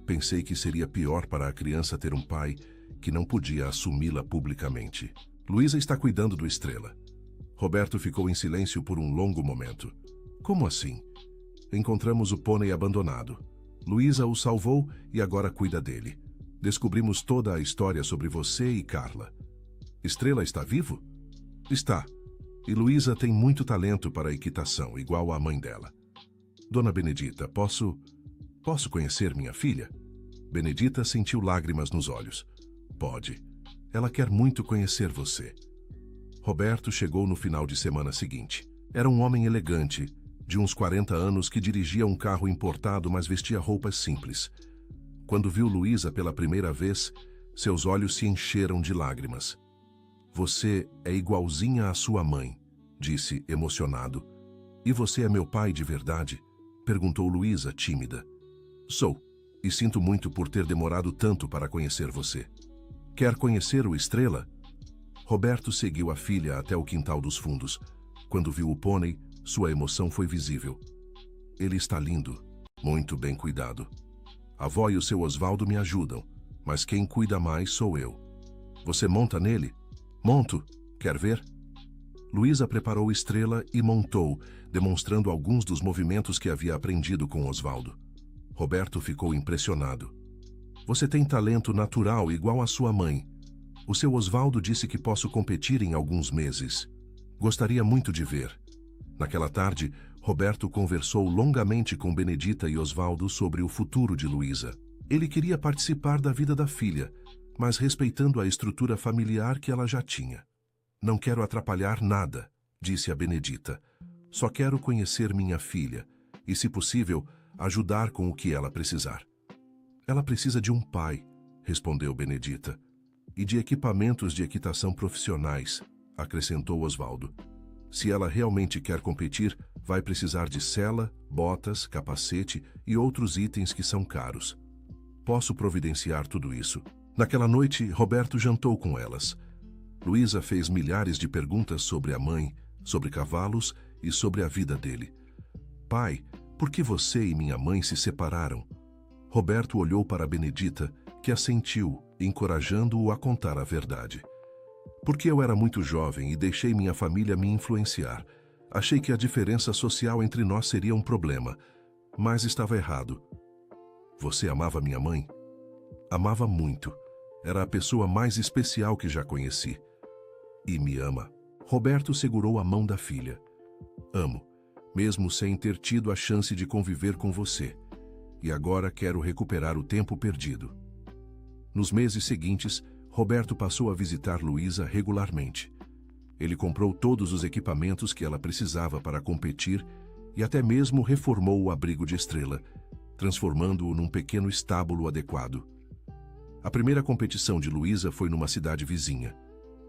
Pensei que seria pior para a criança ter um pai que não podia assumi-la publicamente. Luísa está cuidando do Estrela. Roberto ficou em silêncio por um longo momento. Como assim? Encontramos o pônei abandonado. Luísa o salvou e agora cuida dele. Descobrimos toda a história sobre você e Carla. Estrela está vivo? Está. E Luísa tem muito talento para a equitação, igual à mãe dela. Dona Benedita, posso conhecer minha filha? Benedita sentiu lágrimas nos olhos. Pode. Ela quer muito conhecer você. Roberto chegou no final de semana seguinte. Era um homem elegante, de uns 40 anos, que dirigia um carro importado, mas vestia roupas simples. Quando viu Luísa pela primeira vez, seus olhos se encheram de lágrimas. Você é igualzinha à sua mãe, disse emocionado. E você é meu pai de verdade? Perguntou Luísa, tímida. Sou, e sinto muito por ter demorado tanto para conhecer você. Quer conhecer o Estrela? Roberto seguiu a filha até o quintal dos fundos. Quando viu o pônei, sua emoção foi visível. Ele está lindo, muito bem cuidado. A avó e o seu Osvaldo me ajudam, mas quem cuida mais sou eu. Você monta nele? Monto. Quer ver? Luísa preparou Estrela e montou, demonstrando alguns dos movimentos que havia aprendido com Osvaldo. Roberto ficou impressionado. Você tem talento natural igual à sua mãe. O seu Osvaldo disse que posso competir em alguns meses. Gostaria muito de ver. Naquela tarde, Roberto conversou longamente com Benedita e Osvaldo sobre o futuro de Luísa. Ele queria participar da vida da filha, mas respeitando a estrutura familiar que ela já tinha. Não quero atrapalhar nada, disse a Benedita. Só quero conhecer minha filha e, se possível, ajudar com o que ela precisar. Ela precisa de um pai, respondeu Benedita. E de equipamentos de equitação profissionais, acrescentou Osvaldo. Se ela realmente quer competir, vai precisar de sela, botas, capacete e outros itens que são caros. Posso providenciar tudo isso. Naquela noite, Roberto jantou com elas. Luísa fez milhares de perguntas sobre a mãe, sobre cavalos e sobre a vida dele. Pai, por que você e minha mãe se separaram? Roberto olhou para Benedita, que assentiu, encorajando-o a contar a verdade. Porque eu era muito jovem e deixei minha família me influenciar. Achei que a diferença social entre nós seria um problema, mas estava errado. Você amava minha mãe? Amava muito. Era a pessoa mais especial que já conheci. E me ama. Roberto segurou a mão da filha. Amo, mesmo sem ter tido a chance de conviver com você. E agora quero recuperar o tempo perdido. Nos meses seguintes, Roberto passou a visitar Luísa regularmente. Ele comprou todos os equipamentos que ela precisava para competir e até mesmo reformou o abrigo de Estrela, transformando-o num pequeno estábulo adequado. A primeira competição de Luísa foi numa cidade vizinha.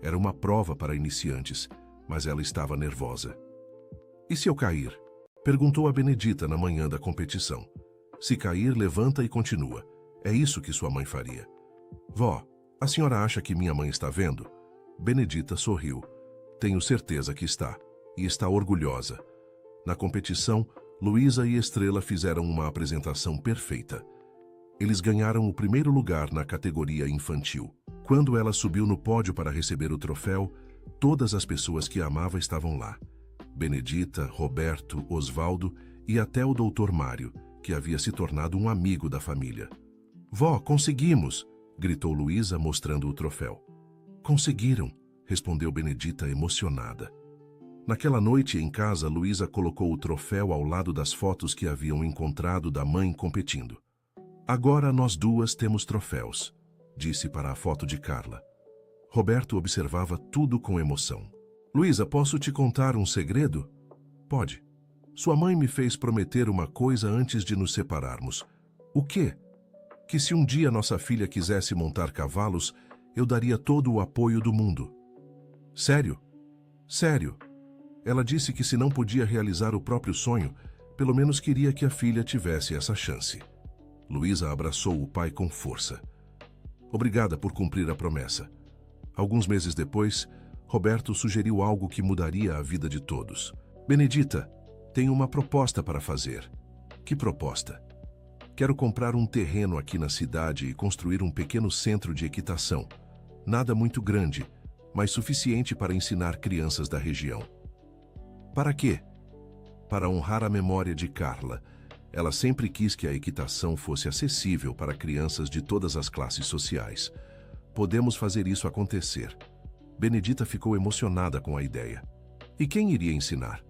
Era uma prova para iniciantes, mas ela estava nervosa. E se eu cair? Perguntou a Benedita na manhã da competição. Se cair, levanta e continua. É isso que sua mãe faria. Vó, a senhora acha que minha mãe está vendo? Benedita sorriu. Tenho certeza que está. E está orgulhosa. Na competição, Luísa e Estrela fizeram uma apresentação perfeita. Eles ganharam o primeiro lugar na categoria infantil. Quando ela subiu no pódio para receber o troféu, todas as pessoas que amava estavam lá. Benedita, Roberto, Osvaldo e até o Dr. Mário, que havia se tornado um amigo da família. Vó, conseguimos! Gritou Luísa, mostrando o troféu. Conseguiram! Respondeu Benedita, emocionada. Naquela noite, em casa, Luísa colocou o troféu ao lado das fotos que haviam encontrado da mãe competindo. Agora nós duas temos troféus, disse para a foto de Carla. Roberto observava tudo com emoção. Luísa, posso te contar um segredo? Pode. Sua mãe me fez prometer uma coisa antes de nos separarmos. O quê? Que se um dia nossa filha quisesse montar cavalos, eu daria todo o apoio do mundo. Sério? Sério. Ela disse que se não podia realizar o próprio sonho, pelo menos queria que a filha tivesse essa chance. Luísa abraçou o pai com força. Obrigada por cumprir a promessa. Alguns meses depois, Roberto sugeriu algo que mudaria a vida de todos. Benedita, Tenho uma proposta para fazer. Que proposta? Quero comprar um terreno aqui na cidade e construir um pequeno centro de equitação. Nada muito grande, mas suficiente para ensinar crianças da região. Para quê? Para honrar a memória de Carla. Ela sempre quis que a equitação fosse acessível para crianças de todas as classes sociais. Podemos fazer isso acontecer. Benedita ficou emocionada com a ideia. E quem iria ensinar?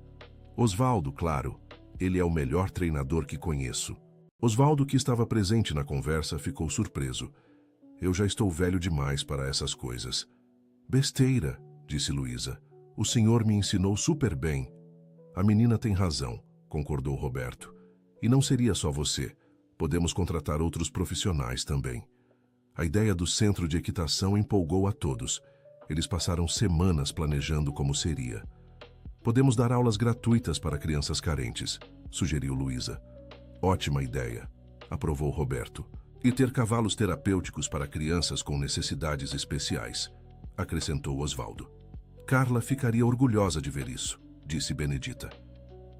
Osvaldo, claro. Ele é o melhor treinador que conheço. Osvaldo, que estava presente na conversa, ficou surpreso. Eu já estou velho demais para essas coisas. Besteira, disse Luísa. O senhor me ensinou super bem. A menina tem razão, concordou Roberto. E não seria só você. Podemos contratar outros profissionais também. A ideia do centro de equitação empolgou a todos. Eles passaram semanas planejando como seria. Podemos dar aulas gratuitas para crianças carentes, sugeriu Luísa. Ótima ideia, aprovou Roberto. E ter cavalos terapêuticos para crianças com necessidades especiais, acrescentou Osvaldo. Carla ficaria orgulhosa de ver isso, disse Benedita.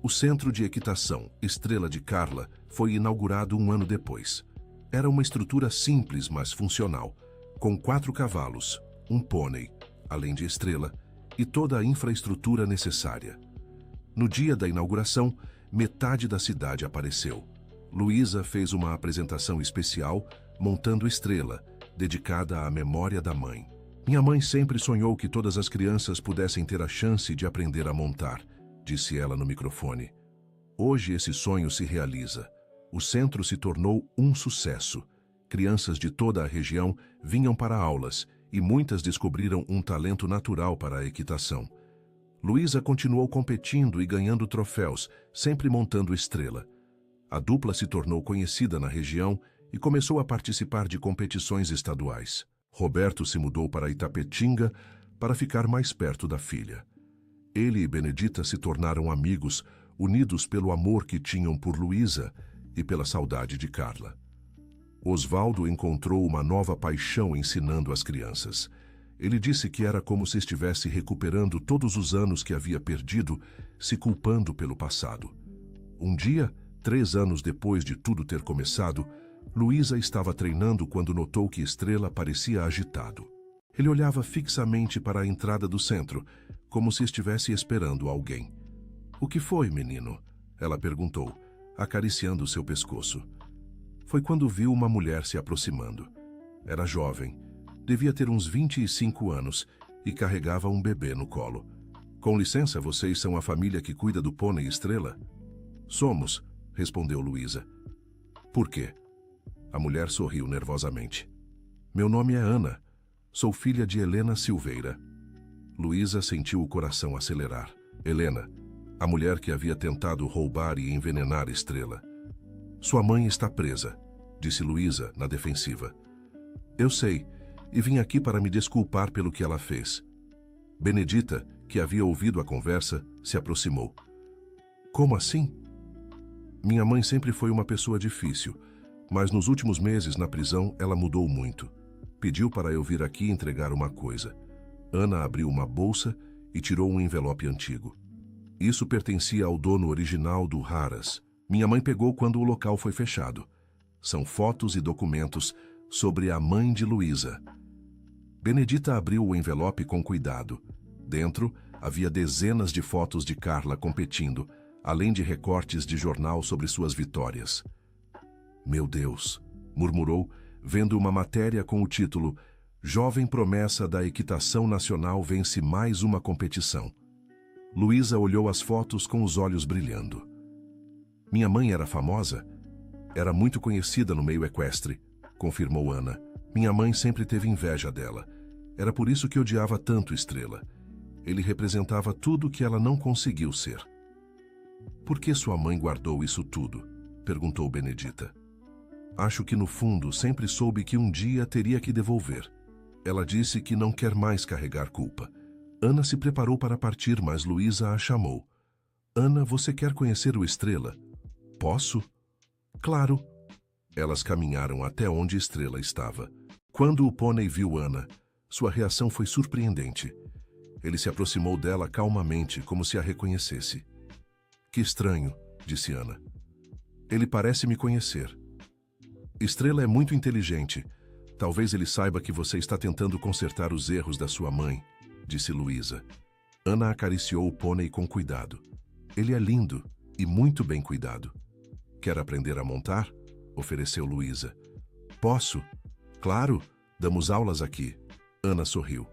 O centro de equitação Estrela de Carla foi inaugurado um ano depois. Era uma estrutura simples, mas funcional, com 4 cavalos, um pônei, além de Estrela, e toda a infraestrutura necessária. No dia da inauguração, metade da cidade apareceu. Luísa fez uma apresentação especial, montando Estrela, dedicada à memória da mãe. Minha mãe sempre sonhou que todas as crianças pudessem ter a chance de aprender a montar, disse ela no microfone. Hoje esse sonho se realiza. O centro se tornou um sucesso. Crianças de toda a região vinham para aulas e muitas descobriram um talento natural para a equitação. Luísa continuou competindo e ganhando troféus, sempre montando Estrela. A dupla se tornou conhecida na região e começou a participar de competições estaduais. Roberto se mudou para Itapetinga para ficar mais perto da filha. Ele e Benedita se tornaram amigos, unidos pelo amor que tinham por Luísa e pela saudade de Carla. Osvaldo encontrou uma nova paixão ensinando as crianças. Ele disse que era como se estivesse recuperando todos os anos que havia perdido, se culpando pelo passado. Um dia, 3 anos depois de tudo ter começado, Luísa estava treinando quando notou que Estrela parecia agitado. Ele olhava fixamente para a entrada do centro, como se estivesse esperando alguém. — O que foi, menino? Ela perguntou, acariciando seu pescoço. Foi quando viu uma mulher se aproximando. Era jovem, devia ter uns 25 anos e carregava um bebê no colo. — Com licença, vocês são a família que cuida do pônei Estrela? — Somos, respondeu Luísa. — Por quê? A mulher sorriu nervosamente. — Meu nome é Ana. Sou filha de Helena Silveira. Luísa sentiu o coração acelerar. Helena, a mulher que havia tentado roubar e envenenar Estrela. Sua mãe está presa, disse Luísa, na defensiva. Eu sei, e vim aqui para me desculpar pelo que ela fez. Benedita, que havia ouvido a conversa, se aproximou. Como assim? Minha mãe sempre foi uma pessoa difícil, mas nos últimos meses na prisão ela mudou muito. Pediu para eu vir aqui entregar uma coisa. Ana abriu uma bolsa e tirou um envelope antigo. Isso pertencia ao dono original do Raras. Minha mãe pegou quando o local foi fechado. São fotos e documentos sobre a mãe de Luísa. Benedita abriu o envelope com cuidado. Dentro havia dezenas de fotos de Carla competindo, além de recortes de jornal sobre suas vitórias. Meu Deus, murmurou, vendo uma matéria com o título Jovem promessa da equitação nacional vence mais uma competição. Luísa olhou as fotos com os olhos brilhando. Minha mãe era famosa? Era muito conhecida no meio equestre, confirmou Ana. Minha mãe sempre teve inveja dela. Era por isso que odiava tanto Estrela. Ele representava tudo que ela não conseguiu ser. Por que sua mãe guardou isso tudo? Perguntou Benedita. Acho que no fundo sempre soube que um dia teria que devolver. Ela disse que não quer mais carregar culpa. Ana se preparou para partir, mas Luísa a chamou. Ana, você quer conhecer o Estrela? Posso? Claro. Elas caminharam até onde Estrela estava. Quando o pônei viu Ana, sua reação foi surpreendente. Ele se aproximou dela calmamente, como se a reconhecesse. Que estranho, disse Ana. Ele parece me conhecer. Estrela é muito inteligente. Talvez ele saiba que você está tentando consertar os erros da sua mãe, disse Luísa. Ana acariciou o pônei com cuidado. Ele é lindo e muito bem cuidado. Quer aprender a montar? Ofereceu Luísa. Posso? Claro, damos aulas aqui. Ana sorriu.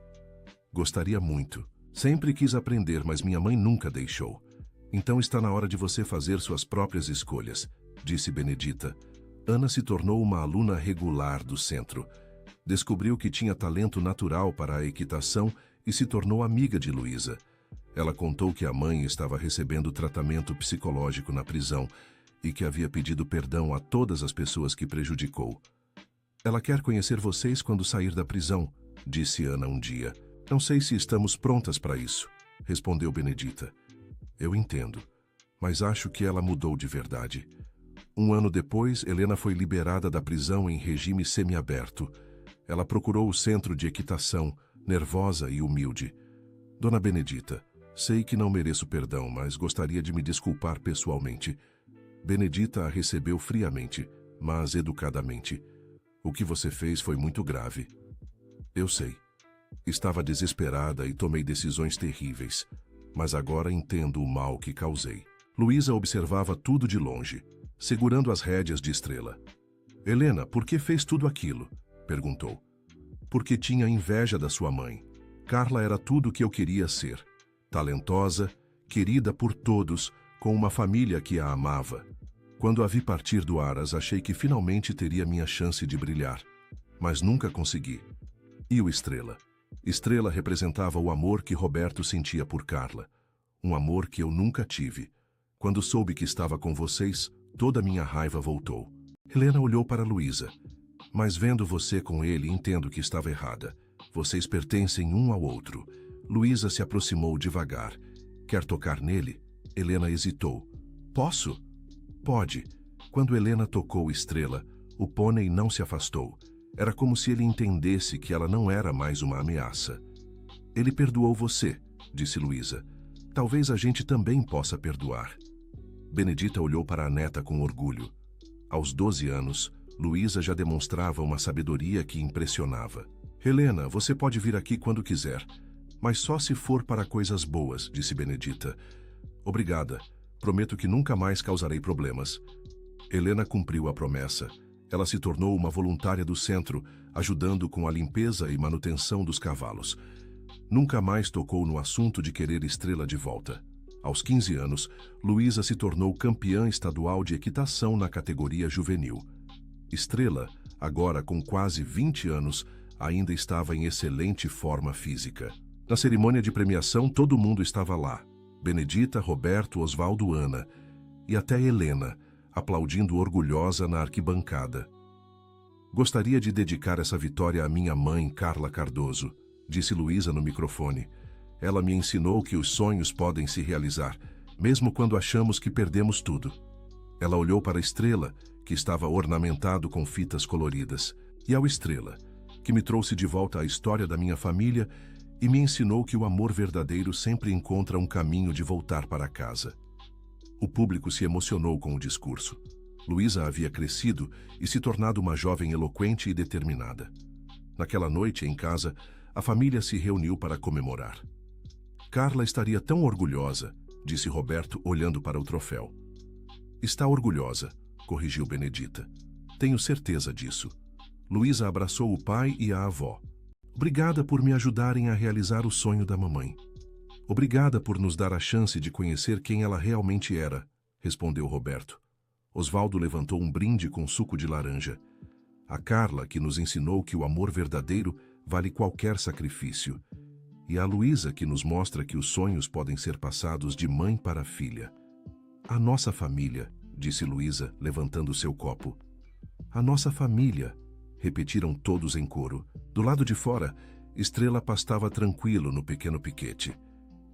Gostaria muito. Sempre quis aprender, mas minha mãe nunca deixou. Então está na hora de você fazer suas próprias escolhas, disse Benedita. Ana se tornou uma aluna regular do centro. Descobriu que tinha talento natural para a equitação e se tornou amiga de Luísa. Ela contou que a mãe estava recebendo tratamento psicológico na prisão e que havia pedido perdão a todas as pessoas que prejudicou. Ela quer conhecer vocês quando sair da prisão, disse Ana um dia. Não sei se estamos prontas para isso, respondeu Benedita. Eu entendo, mas acho que ela mudou de verdade. Um ano depois, Helena foi liberada da prisão em regime semiaberto. Ela procurou o centro de equitação, nervosa e humilde. Dona Benedita, sei que não mereço perdão, mas gostaria de me desculpar pessoalmente. Benedita a recebeu friamente, mas educadamente. O que você fez foi muito grave. Eu sei. Estava desesperada e tomei decisões terríveis, mas agora entendo o mal que causei. Luísa observava tudo de longe, segurando as rédeas de Estrela. Helena, por que fez tudo aquilo? Perguntou. Porque tinha inveja da sua mãe. Carla era tudo o que eu queria ser. Talentosa, querida por todos, com uma família que a amava. Quando a vi partir do Aras, achei que finalmente teria minha chance de brilhar, mas nunca consegui. E o Estrela? Estrela representava o amor que Roberto sentia por Carla. Um amor que eu nunca tive. Quando soube que estava com vocês, toda a minha raiva voltou. Helena olhou para Luísa. Mas vendo você com ele, entendo que estava errada. Vocês pertencem um ao outro. Luísa se aproximou devagar. Quer tocar nele? Helena hesitou. Posso? Pode. Quando Helena tocou Estrela, o pônei não se afastou. Era como se ele entendesse que ela não era mais uma ameaça. Ele perdoou você, disse Luísa. Talvez a gente também possa perdoar. Benedita olhou para a neta com orgulho. Aos 12 anos, Luísa já demonstrava uma sabedoria que impressionava. Helena, você pode vir aqui quando quiser, mas só se for para coisas boas, disse Benedita. Obrigada. Prometo que nunca mais causarei problemas. Helena cumpriu a promessa. Ela se tornou uma voluntária do centro, ajudando com a limpeza e manutenção dos cavalos. Nunca mais tocou no assunto de querer Estrela de volta. Aos 15 anos, Luísa se tornou campeã estadual de equitação na categoria juvenil. Estrela, agora com quase 20 anos, ainda estava em excelente forma física. Na cerimônia de premiação, todo mundo estava lá. Benedita, Roberto, Osvaldo, Ana e até Helena, aplaudindo orgulhosa na arquibancada. Gostaria de dedicar essa vitória à minha mãe, Carla Cardoso, disse Luísa no microfone. Ela me ensinou que os sonhos podem se realizar, mesmo quando achamos que perdemos tudo. Ela olhou para a Estrela, que estava ornamentado com fitas coloridas, e ao Estrela, que me trouxe de volta a história da minha família e me ensinou que o amor verdadeiro sempre encontra um caminho de voltar para casa. O público se emocionou com o discurso. Luísa havia crescido e se tornado uma jovem eloquente e determinada. Naquela noite, em casa, a família se reuniu para comemorar. Carla estaria tão orgulhosa, disse Roberto, olhando para o troféu. Está orgulhosa, corrigiu Benedita. Tenho certeza disso. Luísa abraçou o pai e a avó. Obrigada por me ajudarem a realizar o sonho da mamãe. Obrigada por nos dar a chance de conhecer quem ela realmente era, respondeu Roberto. Osvaldo levantou um brinde com suco de laranja. A Carla, que nos ensinou que o amor verdadeiro vale qualquer sacrifício. E a Luísa, que nos mostra que os sonhos podem ser passados de mãe para filha. A nossa família, disse Luísa, levantando seu copo. A nossa família, repetiram todos em coro. Do lado de fora, Estrela pastava tranquilo no pequeno piquete.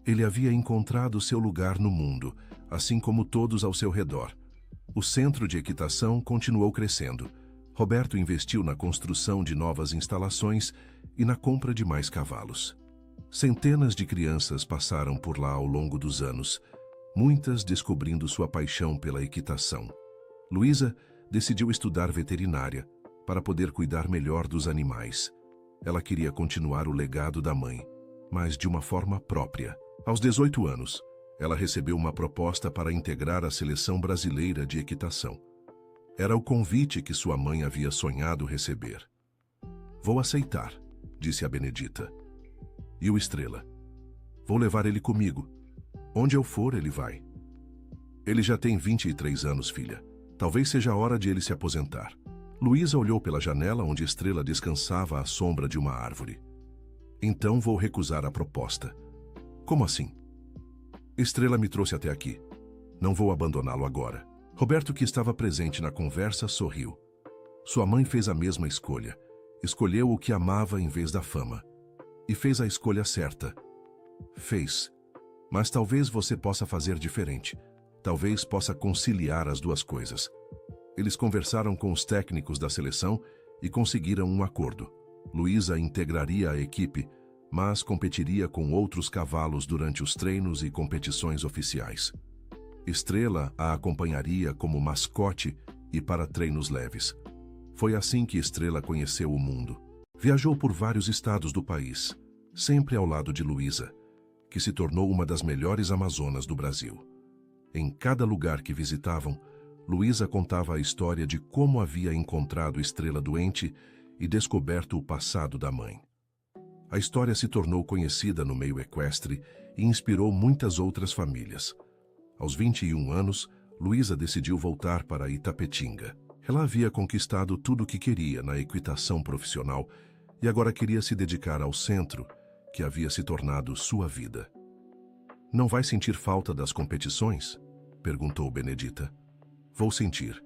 Ele havia encontrado seu lugar no mundo, assim como todos ao seu redor. O centro de equitação continuou crescendo. Roberto investiu na construção de novas instalações e na compra de mais cavalos. Centenas de crianças passaram por lá ao longo dos anos. muitas descobrindo sua paixão pela equitação. Luísa decidiu estudar veterinária para poder cuidar melhor dos animais. Ela queria continuar o legado da mãe, mas de uma forma própria. Aos 18 anos, ela recebeu uma proposta para integrar a seleção brasileira de equitação. Era o convite que sua mãe havia sonhado receber. "Vou aceitar", disse a Benedita. E o Estrela? "Vou levar ele comigo. Onde eu for, ele vai." "Ele já tem 23 anos, filha. Talvez seja a hora de ele se aposentar." Luísa olhou pela janela onde Estrela descansava à sombra de uma árvore. "Então vou recusar a proposta." "Como assim?" "Estrela me trouxe até aqui. Não vou abandoná-lo agora." Roberto, que estava presente na conversa, sorriu. Sua mãe fez a mesma escolha. Escolheu o que amava em vez da fama. E fez a escolha certa. Fez. Mas talvez você possa fazer diferente. Talvez possa conciliar as duas coisas. Eles conversaram com os técnicos da seleção e conseguiram um acordo. Luísa integraria a equipe, mas competiria com outros cavalos durante os treinos e competições oficiais. Estrela a acompanharia como mascote e para treinos leves. Foi assim que Estrela conheceu o mundo. Viajou por vários estados do país, sempre ao lado de Luísa, que se tornou uma das melhores amazonas do Brasil. Em cada lugar que visitavam, Luísa contava a história de como havia encontrado Estrela doente e descoberto o passado da mãe. A história se tornou conhecida no meio equestre e inspirou muitas outras famílias. Aos 21 anos, Luísa decidiu voltar para Itapetinga. Ela havia conquistado tudo o que queria na equitação profissional e agora queria se dedicar ao centro, que havia se tornado sua vida. "Não vai sentir falta das competições?" perguntou Benedita. "Vou sentir,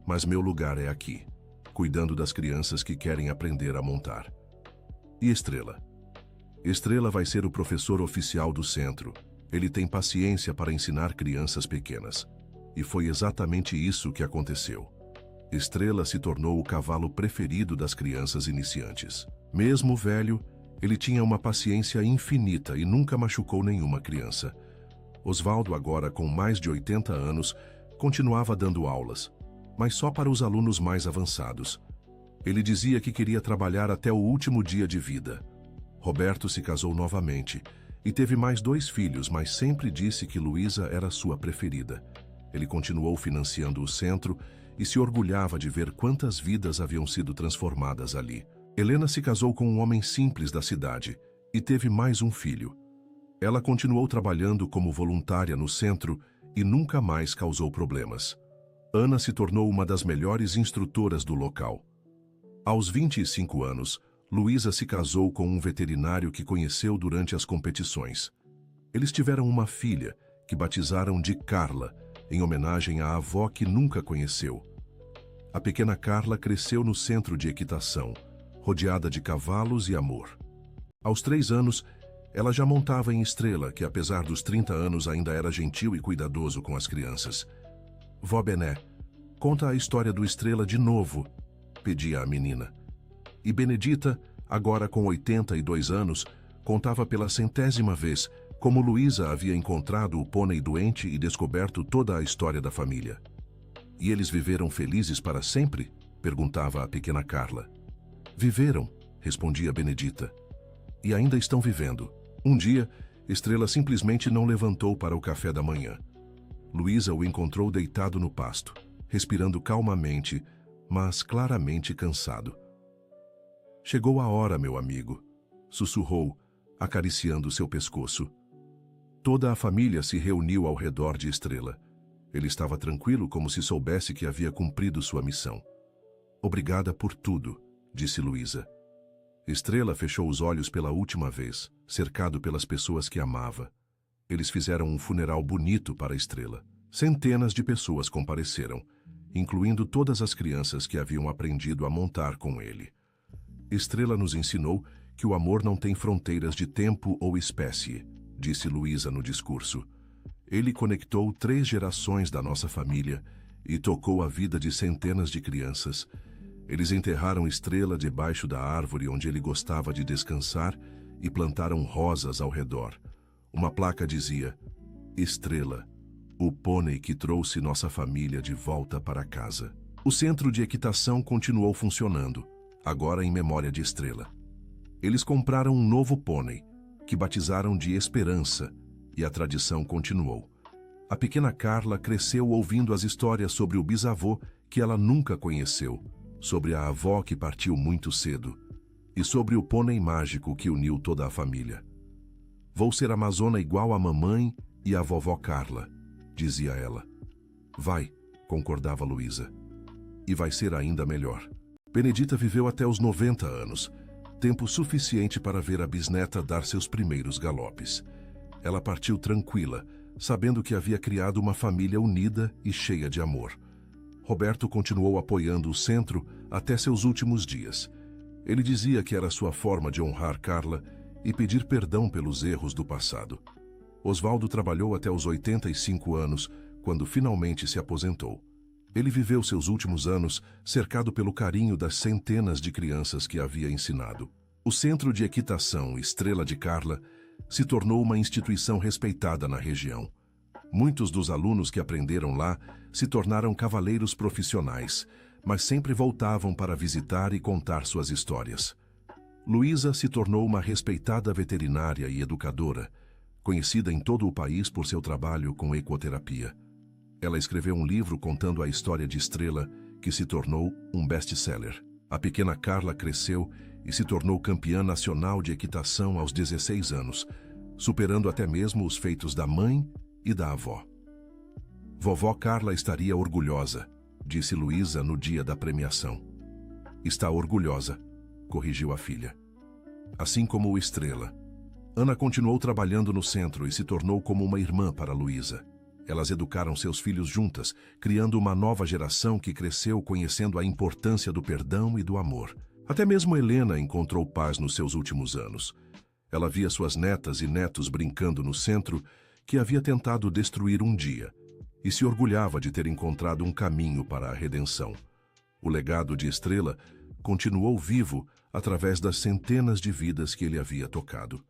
mas meu lugar é aqui, cuidando das crianças que querem aprender a montar." "E Estrela?" "Estrela vai ser o professor oficial do centro. Ele tem paciência para ensinar crianças pequenas." E foi exatamente isso que aconteceu. Estrela se tornou o cavalo preferido das crianças iniciantes. Mesmo velho, ele tinha uma paciência infinita e nunca machucou nenhuma criança. Osvaldo, agora com mais de 80 anos, continuava dando aulas, mas só para os alunos mais avançados. Ele dizia que queria trabalhar até o último dia de vida. Roberto se casou novamente e teve mais 2 filhos, mas sempre disse que Luísa era sua preferida. Ele continuou financiando o centro e se orgulhava de ver quantas vidas haviam sido transformadas ali. Helena se casou com um homem simples da cidade e teve mais um filho. Ela continuou trabalhando como voluntária no centro e nunca mais causou problemas. Ana se tornou uma das melhores instrutoras do local. Aos 25 anos, Luísa se casou com um veterinário que conheceu durante as competições. Eles tiveram uma filha, que batizaram de Carla, em homenagem à avó que nunca conheceu. A pequena Carla cresceu no centro de equitação, rodeada de cavalos e amor. Aos 3 anos, ela já montava em Estrela, que apesar dos 30 anos ainda era gentil e cuidadoso com as crianças. "Vó Bené, conta a história do Estrela de novo", pedia a menina. E Benedita, agora com 82 anos, contava pela 100ª vez como Luísa havia encontrado o pônei doente e descoberto toda a história da família. "E eles viveram felizes para sempre?" perguntava a pequena Carla. "Viveram", respondia Benedita. "E ainda estão vivendo." Um dia, Estrela simplesmente não levantou para o café da manhã. Luísa o encontrou deitado no pasto, respirando calmamente, mas claramente cansado. "Chegou a hora, meu amigo", sussurrou, acariciando seu pescoço. Toda a família se reuniu ao redor de Estrela. Ele estava tranquilo, como se soubesse que havia cumprido sua missão. "Obrigada por tudo", disse Luísa. Estrela fechou os olhos pela última vez, cercado pelas pessoas que amava. Eles fizeram um funeral bonito para Estrela. Centenas de pessoas compareceram, incluindo todas as crianças que haviam aprendido a montar com ele. Estrela nos ensinou que o amor não tem fronteiras de tempo ou espécie, disse Luísa no discurso. Ele conectou 3 gerações da nossa família e tocou a vida de centenas de crianças. Eles enterraram Estrela debaixo da árvore onde ele gostava de descansar e plantaram rosas ao redor. Uma placa dizia: "Estrela, O pônei que trouxe nossa família de volta para casa. O centro de equitação continuou funcionando, agora em memória de Estrela. Eles compraram um novo pônei, que batizaram de Esperança, e a tradição continuou. A pequena Carla cresceu ouvindo as histórias sobre o bisavô que ela nunca conheceu, sobre a avó que partiu muito cedo, e sobre o pônei mágico que uniu toda a família. Vou ser amazona igual a mamãe e a vovó Carla, dizia ela. Vai, concordava Luísa. E vai ser ainda melhor. Benedita viveu até os 90 anos, tempo suficiente para ver a bisneta dar seus primeiros galopes. Ela partiu tranquila, sabendo que havia criado uma família unida e cheia de amor. Roberto continuou apoiando o centro até seus últimos dias. Ele dizia que era sua forma de honrar Carla e pedir perdão pelos erros do passado. Osvaldo trabalhou até os 85 anos, quando finalmente se aposentou. Ele viveu seus últimos anos cercado pelo carinho das centenas de crianças que havia ensinado. O Centro de Equitação Estrela de Carla se tornou uma instituição respeitada na região. Muitos dos alunos que aprenderam lá se tornaram cavaleiros profissionais, mas sempre voltavam para visitar e contar suas histórias. Luísa se tornou uma respeitada veterinária e educadora, conhecida em todo o país por seu trabalho com ecoterapia. Ela escreveu um livro contando a história de Estrela, que se tornou um best-seller. A pequena Carla cresceu e se tornou campeã nacional de equitação aos 16 anos, superando até mesmo os feitos da mãe e da avó. Vovó Carla estaria orgulhosa, disse Luísa no dia da premiação. Está orgulhosa, corrigiu a filha. Assim como o Estrela. Ana continuou trabalhando no centro e se tornou como uma irmã para Luísa. Elas educaram seus filhos juntas, criando uma nova geração que cresceu conhecendo a importância do perdão e do amor. Até mesmo Helena encontrou paz nos seus últimos anos. Ela via suas netas e netos brincando no centro que havia tentado destruir um dia, e se orgulhava de ter encontrado um caminho para a redenção. O legado de Estrela continuou vivo através das centenas de vidas que ele havia tocado.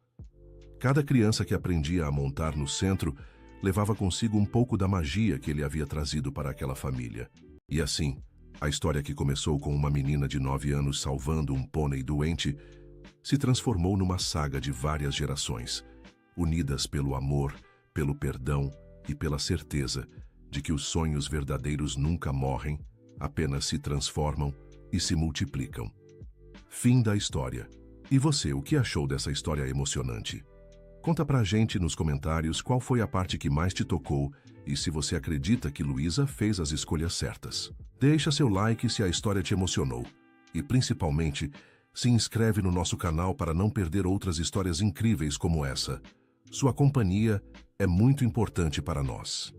Cada criança que aprendia a montar no centro levava consigo um pouco da magia que ele havia trazido para aquela família. E assim, a história que começou com uma menina de 9 anos salvando um pônei doente se transformou numa saga de várias gerações, unidas pelo amor, pelo perdão e pela certeza de que os sonhos verdadeiros nunca morrem, apenas se transformam e se multiplicam. Fim da história. E você, o que achou dessa história emocionante? Conta pra gente nos comentários qual foi a parte que mais te tocou e se você acredita que Luísa fez as escolhas certas. Deixa seu like se a história te emocionou. E principalmente, se inscreve no nosso canal para não perder outras histórias incríveis como essa. Sua companhia é muito importante para nós.